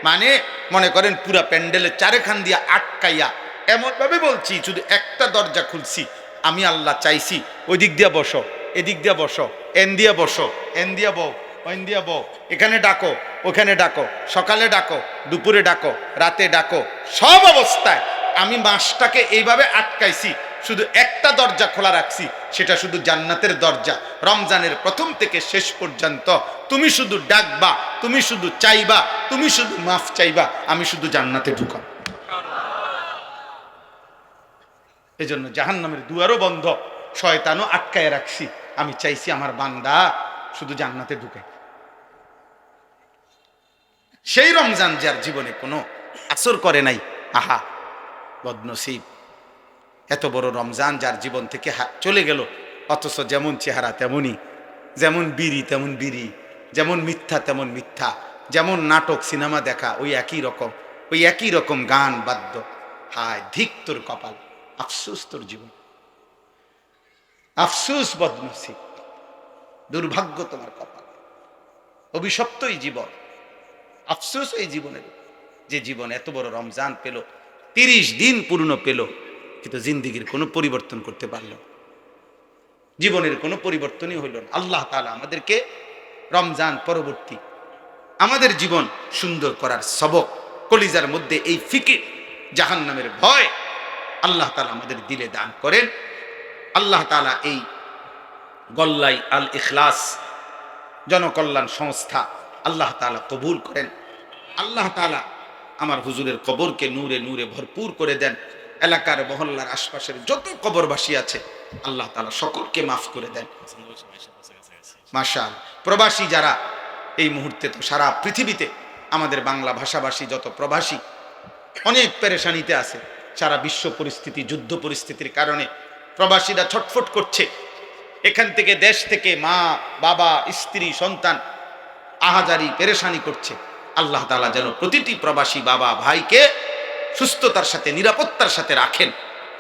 মানে মনে করেন পুরা প্যান্ডেলের চারখান দিয়া আটকাইয়া, এমন ভাবে বলছি শুধু একটা দরজা খুলছি। আমি আল্লাহ চাইছি ওই দিক দিয়া বসো, এদিক দিয়া বসো, এন দিয়া বসো, এন দিয়া বউ, ওইন দিয়া বউ, এখানে ডাকো, ওখানে ডাকো, সকালে ডাকো, দুপুরে ডাকো, রাতে ডাকো, সব অবস্থায় আমি মাসটাকে এইভাবে আটকাইছি। শুধু একটা দরজা খোলা রাখছি, সেটা শুধু জান্নাতের দরজা। রমজানের প্রথম থেকে শেষ পর্যন্ত তুমি শুধু ডাকবা, তুমি শুধু চাইবা, তুমি শুধু মাফ চাইবা, আমি শুধু জান্নাতে ঢুকাব। এজন্য জাহান্নামের দুয়ারও বন্ধ, শয়তানও আটকায় রাখছি। আমি চাইছি আমার বান্দা শুধু জান্নাতে ঢুকে। সেই রমজান যার জীবনে কোনো আসর করে নাই, আহা বদনসিব। এত বড় রমজান যার জীবন থেকে চলে গেল, অথচ যেমন চেহারা তেমনই, যেমন বিড়ি তেমন বিড়ি, যেমন মিথ্যা তেমন মিথ্যা, যেমন নাটক সিনেমা দেখা ওই একই রকম, ওই একই রকম গান বাদ্য। হায় ধিক তোর কপাল, আফসোস তোর জীবন, আফসোস বদনসিব, দুর্ভাগ্য তোমার কপাল, অভিশপ্ত এই জীবন, আফসোস এই জীবনের, যে জীবন এত বড় রমজান পেল, 30 দিন পূর্ণ পেল, কিন্তু জিন্দিগির কোনো পরিবর্তন করতে পারল, জীবনের কোনো পরিবর্তনই হইল না। আল্লাহ তাআলা আমাদেরকে রমজান পরবর্তী আমাদের জীবন সুন্দর করার সবক, কলিজার মধ্যে এই ফিকির, জাহান্নামের ভয় আল্লাহ তাআলা আমাদের দিলে দান করেন। আল্লাহ তাআলা এই গল্লাই আল ইখলাস জনকল্যাণ সংস্থা আল্লাহ তাআলা কবুল করেন। আল্লাহ তাআলা আমার হুজুরের কবরকে নূরে নূরে ভরপুর করে দেন। এলাকার মহল্লার আশপাশের যত কবরবাসী আছে আল্লাহ তাআলা সকলকে মাফ করে দেন। মাশাআল্লাহ। প্রবাসী যারা এই মুহূর্তে, তো সারা পৃথিবীতে আমাদের বাংলা ভাষাভাষী যত প্রবাসী অনেক পেরেশানিতে আছে। সারা বিশ্ব পরিস্থিতি, যুদ্ধ পরিস্থিতির কারণে প্রবাসীরা ছটফট করছে। এখান থেকে, দেশ থেকে মা বাবা স্ত্রী সন্তান আহাজারি পেরেশানি করছে। আল্লাহ তাআলা যেন প্রতিটি প্রবাসী বাবা ভাইকে সুস্থতার সাথে, নিরাপত্তার সাথে রাখেন।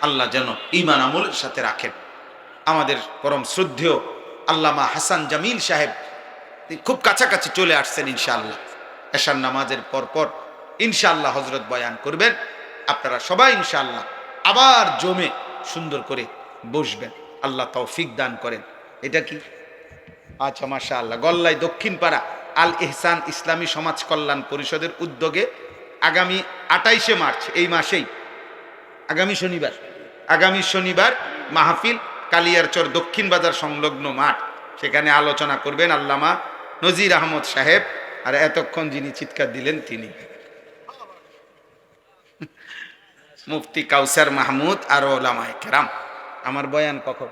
আল্লাহ যেন ঈমান আমলের সাথে রাখেন। আমাদের পরম শ্রদ্ধেয় আল্লামা হাসান জামিল সাহেব খুব কাছাকাছি চলে আসছেন। ইনশাআল্লাহ এশার নামাজের পরপর ইনশাআল্লাহ হযরত বয়ান করবেন। আপনারা সবাই ইনশাআল্লাহ আবার জমে সুন্দর করে বসবেন। আল্লাহ তৌফিক দান করেন। এটা কি আচ্ছা, মাশাআল্লাহ। গল্লাই দক্ষিণ পাড়া আল ইহসান ইসলামী সমাজ কল্যাণ পরিষদের উদ্যোগে আগামী 28শে মার্চ, এই মাসেই আগামী শনিবার মাহফিল, কালিয়ারচর দক্ষিণ বাজার সংলগ্ন মাঠ। সেখানে আলোচনা করবেন আল্লামা নজির আহমদ সাহেব, আর এতক্ষণ যিনি চিৎকার দিলেন তিনি মুফতি কাউসার মাহমুদ আর ওলামায়ে কেরাম। আমার বয়ান কখন?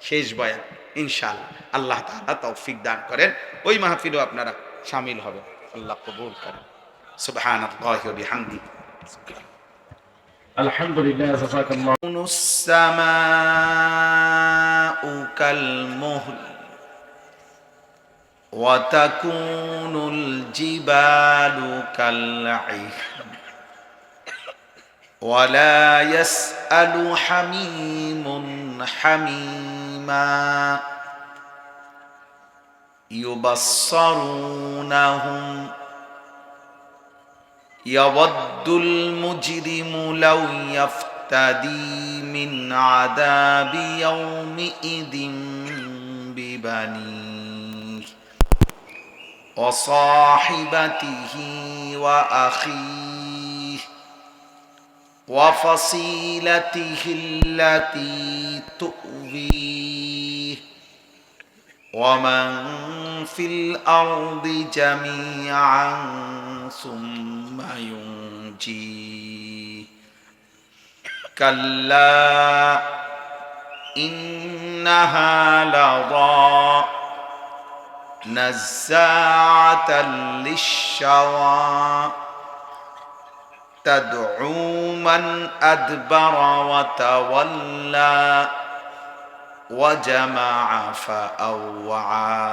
শেষ বয়ান ইনশাআল্লাহ। আল্লাহ তাআলা তৌফিক দান করেন, ওই মাহফিলও আপনারা শামিল হবেন। আল্লাহ কবুল করেন। সুবহানাল্লাহি ওয়া বিহামদিহি। আলহামদুলিল্লাহ, জাযাকাল্লাহ। السماء كالمهل وتكون الجبال كالعهن ولا يسأل حميم حميما يبصرونهم يود المجرم لو يفتدي من عذاب يومئذ ببنيه وصاحبته وأخيه وفصيلته التي تؤويه ومن في الأرض جميعا ثم ينجيه كلا إنها لظى نزاعة للشوى تدعو من أدبر وتولى وجمع فأوعى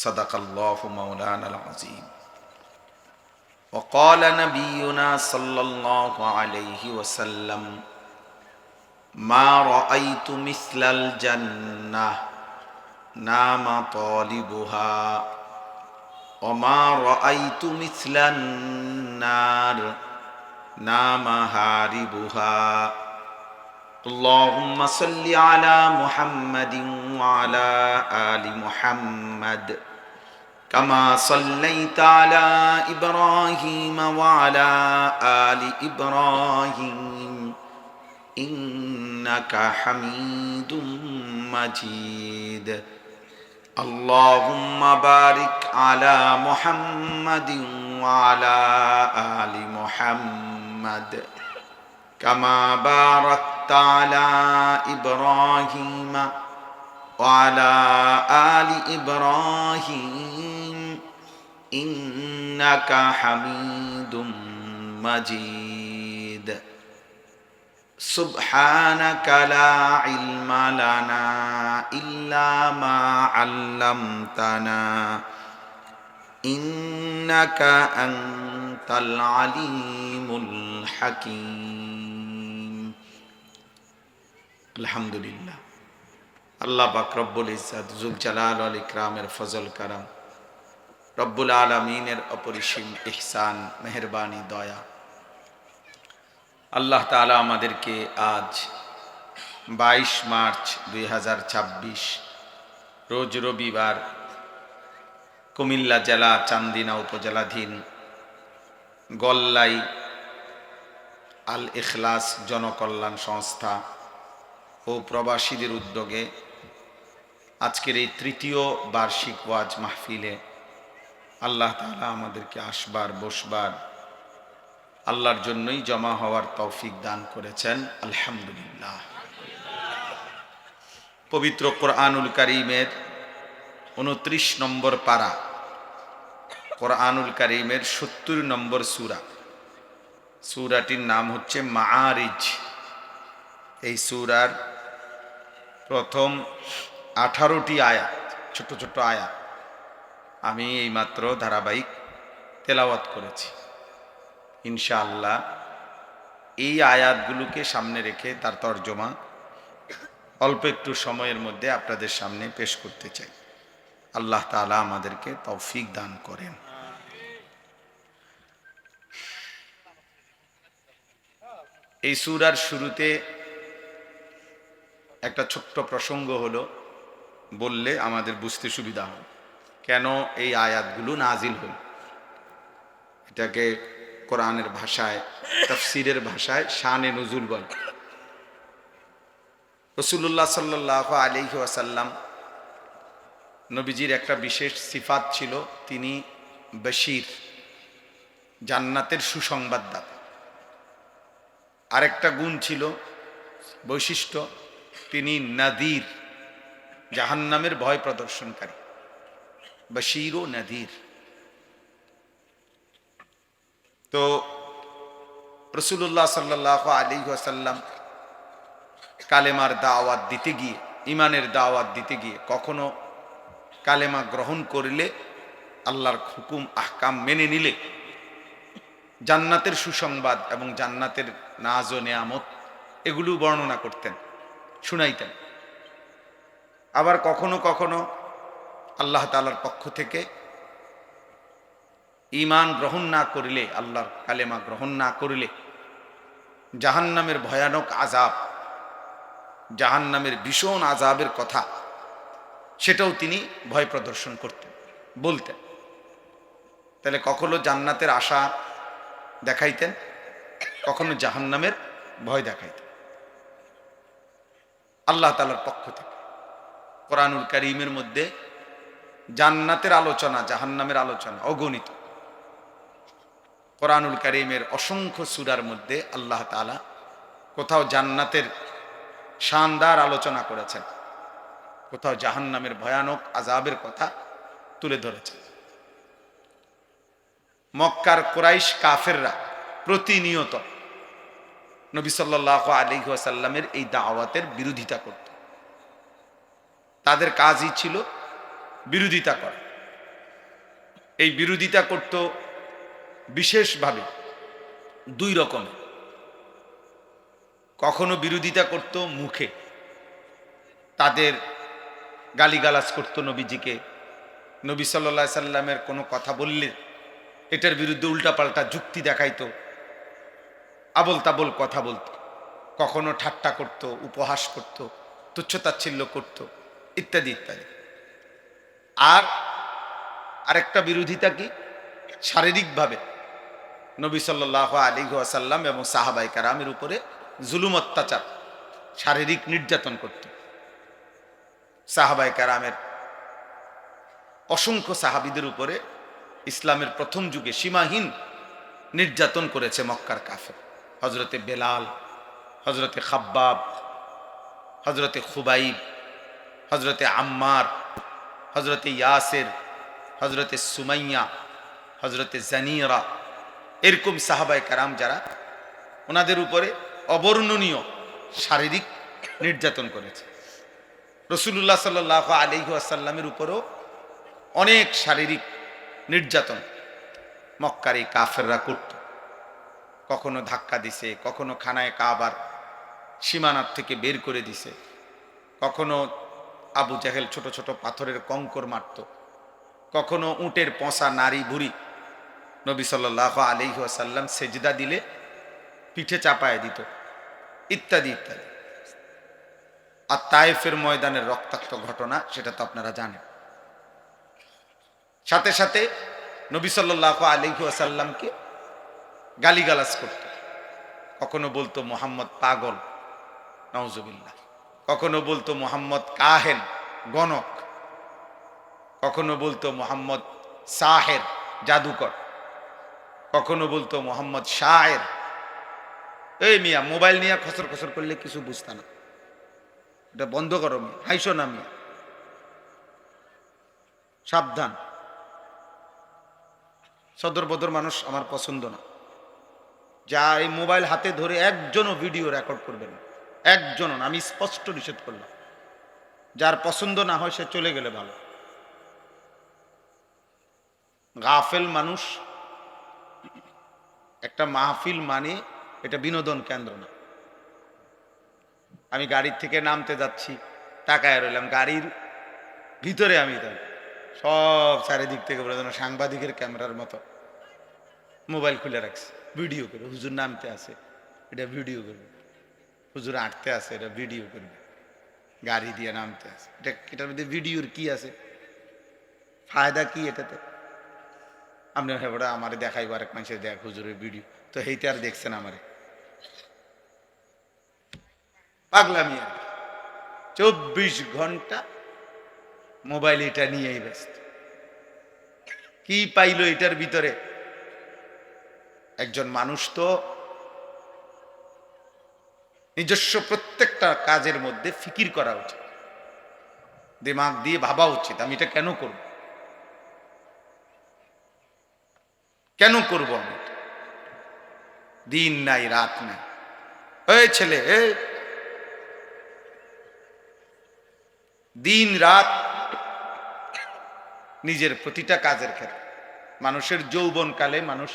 صدق الله مولانا العظيم. وقال نبينا صلى الله عليه وسلم ما رأيت مثل الجنة نام طالبها وما رأيت مثل النار نام هاربها. اللهم صل على محمد وعلى آل محمد كما صليت على إبراهيم وعلى آل إبراهيم إنك حميد مجيد. اللهم بارك على محمد وعلى آل محمد كما باركت على إبراهيم وعلى آل إبراهيم إنك حميد مجيد. سبحانك لا علم لنا إلا ما علمتنا إنك أنت العليم الحكيم. الحمد لله. আল্লাহ পাক রব্বুল ইজ্জত জুল জালাল ওয়াল ইকরামের ফজল কারাম, রব্বুল আলামিনের অপরিসীম ইহসান, মেহেরবানি, দয়া, আল্লাহ তাআলা আমাদেরকে আজ 22 মার্চ 2026 রোজ রবিবার কুমিল্লা জেলা চান্দিনা উপজেলাধীন গল্লাই আল ইখলাস জনকল্যাণ সংস্থা ও প্রবাসীদের উদ্যোগে আজকের এই তৃতীয় বার্ষিক ওয়াজ মাহফিলে আল্লাহ তাআলা আমাদেরকে আসবার বসবার আল্লাহর জন্যই জমা হওয়ার তৌফিক দান করেছেন। আলহামদুলিল্লাহ। পবিত্র কোরআনুল কারীমের 29 নম্বর পারা, কোরআনুল কারীমের 70 নম্বর সূরা, সূরাটির নাম হচ্ছে মাআরিজ। এই সূরার প্রথম 18টি আয়াত, ছোট ছোট আয়াত আমি এইমাত্র ধারাবাহিক তেলাওয়াত করেছি। ইনশাআল্লাহ এই আয়াতগুলোকে সামনে রেখে তার তর্জমা অল্প একটু সময়ের মধ্যে আপনাদের সামনে পেশ করতে চাই। আল্লাহ তাআলা আমাদেরকে তৌফিক দান করেন। এই সূরার শুরুতে একটা ছোট্ট প্রসঙ্গ হলো, বললে আমাদের বুঝতে সুবিধা হয় কেন এই আয়াতগুলো নাজিল হল। এটাকে কোরআনের ভাষায়, তাফসীরের ভাষায় শানে নুজুল বলে। রাসূলুল্লাহ সাল্লাল্লাহু আলাইহি ওয়াসাল্লাম, নবীজির একটা বিশেষ সিফাত ছিল, তিনি বশীর, জান্নাতের সুসংবাদদাতা। আরেকটা গুণ ছিল, বৈশিষ্ট্য, তিনি নাদির, জাহান্নামের ভয় প্রদর্শনকারী। বশীর ও নাদির। তো রাসূলুল্লাহ সাল্লাল্লাহু আলাইহি ওয়াসাল্লাম কালেমার দাওয়াত দিতে গিয়ে, ইমানের দাওয়াত দিতে গিয়ে, কখনো কালেমা গ্রহণ করলে, আল্লাহর হুকুম আহকাম মেনে নিলে জান্নাতের সুসংবাদ এবং জান্নাতের নাজ ও নেয়ামত এগুলো বর্ণনা করতেন, শুনাইতেন। আবার কখনো কখনো আল্লাহ তাআলার পক্ষ থেকে ঈমান গ্রহণ না করিলে, আল্লাহর কালেমা গ্রহণ না করিলে জাহান্নামের ভয়ানক আযাব, জাহান্নামের ভীষণ আযাবের কথা, সেটাও তিনি ভয় প্রদর্শন করতেন, বলতেন। তাহলে কখনো জান্নাতের আশা দেখাইতেন, কখনো জাহান্নামের ভয় দেখাইতেন আল্লাহ তাআলার পক্ষ থেকে। কোরআনুল কারীমের মধ্যে জান্নাতের আলোচনা, জাহান্নামের আলোচনা অগণিত। কোরআনুল কারীমের অসংখ্য সূরার মধ্যে আল্লাহ তাআলা কোথাও জান্নাতের শানদার আলোচনা করেছেন, কোথাও জাহান্নামের ভয়ানক আযাবের কথা তুলে ধরেছেন। মক্কার কুরাইশ কাফেররা প্রতিনিয়ত নবী সাল্লাল্লাহু আলাইহি ওয়াসাল্লামের এই দাওয়াতের বিরোধিতা করত। তাদের কাজই ছিল বিরোধিতা করা। এই বিরোধিতা করত বিশেষভাবে দুই রকমের। কখনো বিরোধিতা করত মুখে, তাদের গালিগালাজ করত নবীজিকে। নবী সাল্লাল্লাহু আলাইহি সাল্লামের কোনো কথা বললে এটার বিরুদ্ধে উল্টাপাল্টা যুক্তি দেখাইতো, আবল তাবল কথা বলতো। কখনো ঠাট্টা করত, উপহাস করত, তুচ্ছতাচ্ছিল্য করত, ইত্যাদি ইত্যাদি। আর আরেকটা বিরোধিতা কি, শারীরিকভাবে নবী সাল্লাল্লাহু আলাইহি ওয়াসাল্লাম এবং সাহাবায়ে কেরামের উপরে জুলুম, অত্যাচার, শারীরিক নির্যাতন করত। সাহাবায়ে কেরামের অসংখ্য সাহাবীদের উপরে ইসলামের প্রথম যুগে সীমাহীন নির্যাতন করেছে মক্কার কাফের। হযরতে বেলাল, হযরতে খাব্বাব, হযরতে খুবাইব, হযরতে আম্মার, হযরতে ইয়াসির, হযরতে সুমাইয়া, হযরতে জানিরা, এরকম সাহাবায়ে কেরাম যারা, ওনাদের উপরে অবর্ণনীয় শারীরিক নির্যাতন করেছে। রাসূলুল্লাহ সাল্লাল্লাহু আলাইহি ওয়াসাল্লামের উপরও অনেক শারীরিক নির্যাতন মক্কার এই কাফেররা করত। কখনো ধাক্কা দিছে, কখনো খানায় কাবার সীমানার থেকে বের করে দিছে, কখনো আবু জাহেল ছোট ছোট পাথরের কঙ্কর মারত, কখনো উটের পচা নারী বুড়ি নবী সাল্লাল্লাহু আলাইহি ওয়াসাল্লাম সেজদা দিলে পিঠে চাপায় দিত, ইত্যাদি ইত্যাদি। আর তায়েফের ময়দানের রক্তাক্ত ঘটনা, সেটা তো আপনারা জানেন। সাথে সাথে নবী সাল্লাল্লাহু আলাইহি ওয়াসাল্লামকে গালিগালাজ করত। কখনো বলতো মুহাম্মদ পাগল, নাউজুবিল্লাহ। কখনো বলতো মুহাম্মদ কাহেন, গণক। কখনো বলতো মুহাম্মদ সাহের, জাদুকর। কখনো বলতো মুহাম্মদ শায়ের। এই মিয়া, মোবাইল নিয়ে খসর খসর করলে কিছু বুঝতা না, এটা বন্ধ করো মিয়া, হাইসো না মিয়া, সাবধান। সদর বদর মানুষ আমার পছন্দ না। যা এই মোবাইল হাতে ধরে একজনও ভিডিও রেকর্ড করবেন, একজনও না, আমি স্পষ্ট নিষেধ করলাম। যার পছন্দ না হয় সে চলে গেলে ভালো। গাফেল মানুষ। একটা মাহফিল মানে এটা বিনোদন কেন্দ্র না। আমি গাড়ির থেকে নামতে যাচ্ছি, তাকায় রইলাম, গাড়ির ভিতরে আমি সব চারিদিক থেকে বলে যেন সাংবাদিকের ক্যামেরার মতো মোবাইল খুলে রাখছে, ভিডিও করে। হুজুর নামতে আছে, এটা ভিডিও করবে। হুজুর আঁটতে আছে, এটা ভিডিও করবে। গাড়ি দিয়ে নামতে আছে। এটার মধ্যে ভিডিওর কি আছে, ফায়দা কি এটাতে? আপনি হেবড়া আমারে দেখাইব, আরেক মানুষের দেখ হুজুরের ভিডিও, তো সেইটা আর দেখছেন আমারে, পাগলামি আর কি। 24 ঘন্টা মোবাইল এটা নিয়েই ব্যস্ত। কি পাইলো এটার ভিতরে? একজন মানুষ তো নিজস্ব প্রত্যেকটা কাজের মধ্যে ফিকির করা উচিত, দিমাগ দিয়ে ভাবা উচিত, আমি এটা কেন করব, কেন করব আমি এটা? দিন নাই রাত নাই, এই ছেলে দিন রাত নিজের প্রতিটা কাজের ক্ষেত্রে। মানুষের যৌবনকালে মানুষ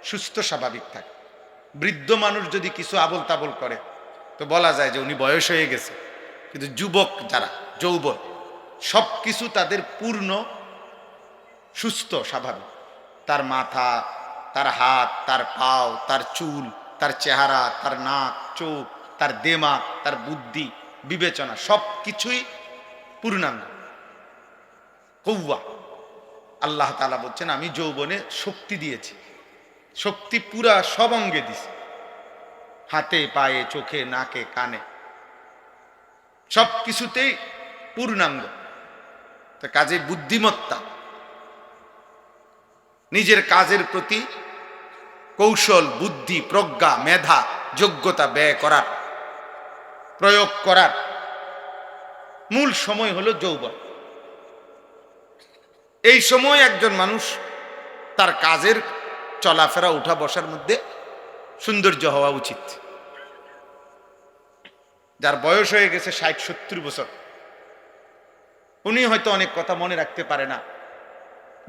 সুস্থ স্বাভাবিক থাকে। বৃদ্ধ মানুষ যদি কিছু আবল তাবল করে তো বলা যায় যে উনি বয়স হয়ে গেছে, কিন্তু যুবক যারা যৌবন সব কিছু তাদের পূর্ণ সুস্থ স্বাভাবিক। তার মাথা, তার হাত, তার পাও, তার চুল, তার চেহারা, তার নাক, চোখ, তার দিমাগ, তার বুদ্ধি, বিবেচনা সব কিছুই পূর্ণাঙ্গ কৌয়া। আল্লাহ তাআলা বলছেন আমি যৌবনে শক্তি দিয়েছি, শক্তি পুরা সব অঙ্গে দিছি, হাতে পায়ে চোখে নাকে কানে সব কিছুতেই পূর্ণাঙ্গ। তো কাজে বুদ্ধিমত্তা, নিজের কাজের প্রতি কৌশল, বুদ্ধি, প্রজ্ঞা, মেধা, যোগ্যতা ব্যয় করার, প্রয়োগ করার মূল সময় হলো যৌবন। এই সময় একজন মানুষ তার কাজের চলাফেরা উঠা বসার মধ্যে সৌন্দর্য হওয়া উচিত। যার বয়স হয়ে গেছে 60-70 বছর, উনি হয়তো অনেক কথা মনে রাখতে পারে না,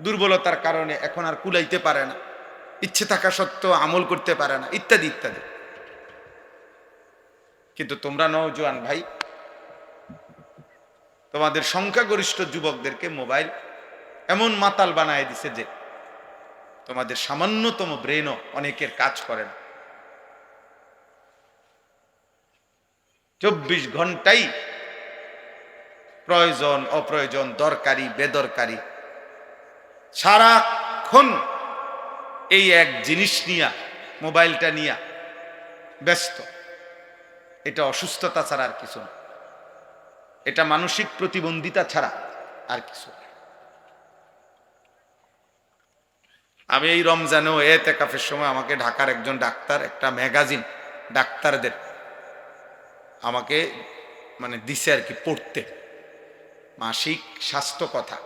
দুর্বলতার কারণে এখন আর কুলাইতে পারে না, ইচ্ছে থাকা সত্ত্বেও আমল করতে পারে না, ইত্যাদি ইত্যাদি। কিন্তু তোমরা নওজোয়ান ভাই, তোমাদের সংখ্যাগরিষ্ঠ যুবকদেরকে মোবাইল এমন মাতাল বানায় দিছে যে তোমাদের সামান্যতম ব্রেনও অনেকের কাজ করে না। 24 ঘন্টাই প্রয়োজন অপ্রয়োজন, দরকারি বেদরকারি, সারাক্ষণ এই এক জিনিস নিয়া, মোবাইলটা নিয়া ব্যস্ত। এটা অসুস্থতা ছাড়া আর কিছু না, এটা মানসিক প্রতিবন্ধিতা ছাড়া আর কিছু না। আমি এই রমজানেও এতেকাফের সময় আমাকে ঢাকার একজন ডাক্তার, একটা ম্যাগাজিন ডাক্তারদের আমাকে মানে দিছে আর কি পড়তে, মাসিক স্বাস্থ্য কথা।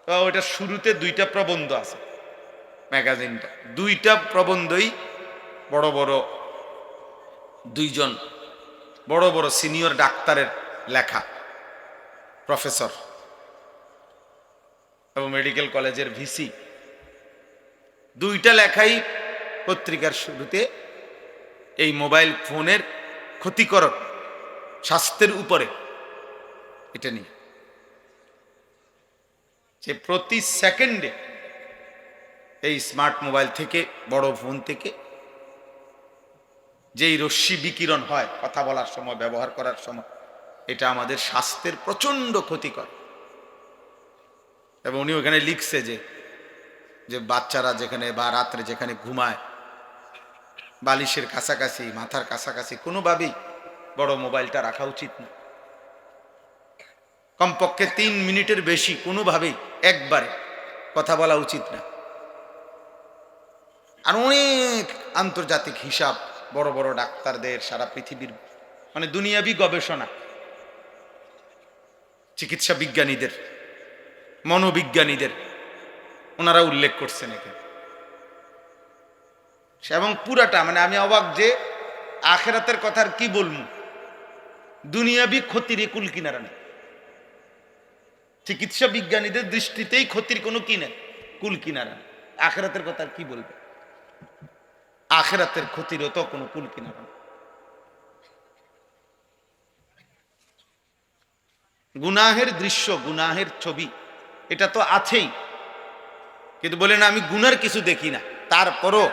তো ওইটা শুরুতে 2টা প্রবন্ধ আছে ম্যাগাজিনটা, 2টা প্রবন্ধই বড় বড় 2জন বড় বড় সিনিয়র ডাক্তারের লেখা, প্রফেসর এবং মেডিকেল কলেজের ভিসি। 2টা লেখাই পত্রিকার শুরুতে এই মোবাইল ফোনের ক্ষতিকারক স্বাস্থ্যের উপরে এটা নিয়ে, যে প্রতি সেকেন্ডে এই স্মার্ট মোবাইল থেকে, বড় ফোন থেকে যেই রশ্মি বিকিরণ হয় কথা বলার সময়, ব্যবহার করার সময়, এটা আমাদের স্বাস্থ্যের প্রচন্ড ক্ষতিকর। এবং উনি ওখানে লিখছে যে বাচ্চারা যেখানে বা রাত্রে যেখানে ঘুমায়, বালিশের কাছাকাছি, মাথার কাছাকাছি কোনোভাবেই বড় মোবাইলটা রাখা উচিত না। কমপক্ষে 3 মিনিটের বেশি কোনোভাবেই একবারে কথা বলা উচিত না। আর অনেক আন্তর্জাতিক হিসাব, বড় বড় ডাক্তারদের, সারা পৃথিবীর মানে দুনিয়াবি গবেষণা, চিকিৎসা বিজ্ঞানীদের, মনোবিজ্ঞানীদের ওনারা উল্লেখ করছেন এখানে। এবং পুরাটা মানে আমি অবাক যে আখেরাতের কথা আর কি বলবো, দুনিয়াবি ক্ষতির কুল কিনারা নেই। চিকিৎসা বিজ্ঞানীদের দৃষ্টিতেই ক্ষতির কোনো কি নেই, কুল কিনারা নেই। আখেরাতের কথা আর কি বলবে, আখেরাতের ক্ষতিরও তো কোনো কুল কিনারা নেই। গুনাহের দৃশ্য, গুনাহের ছবি এটা তো আছেই, কিন্তু বলে না আমি গুনার কিছু দেখি না, তারপরও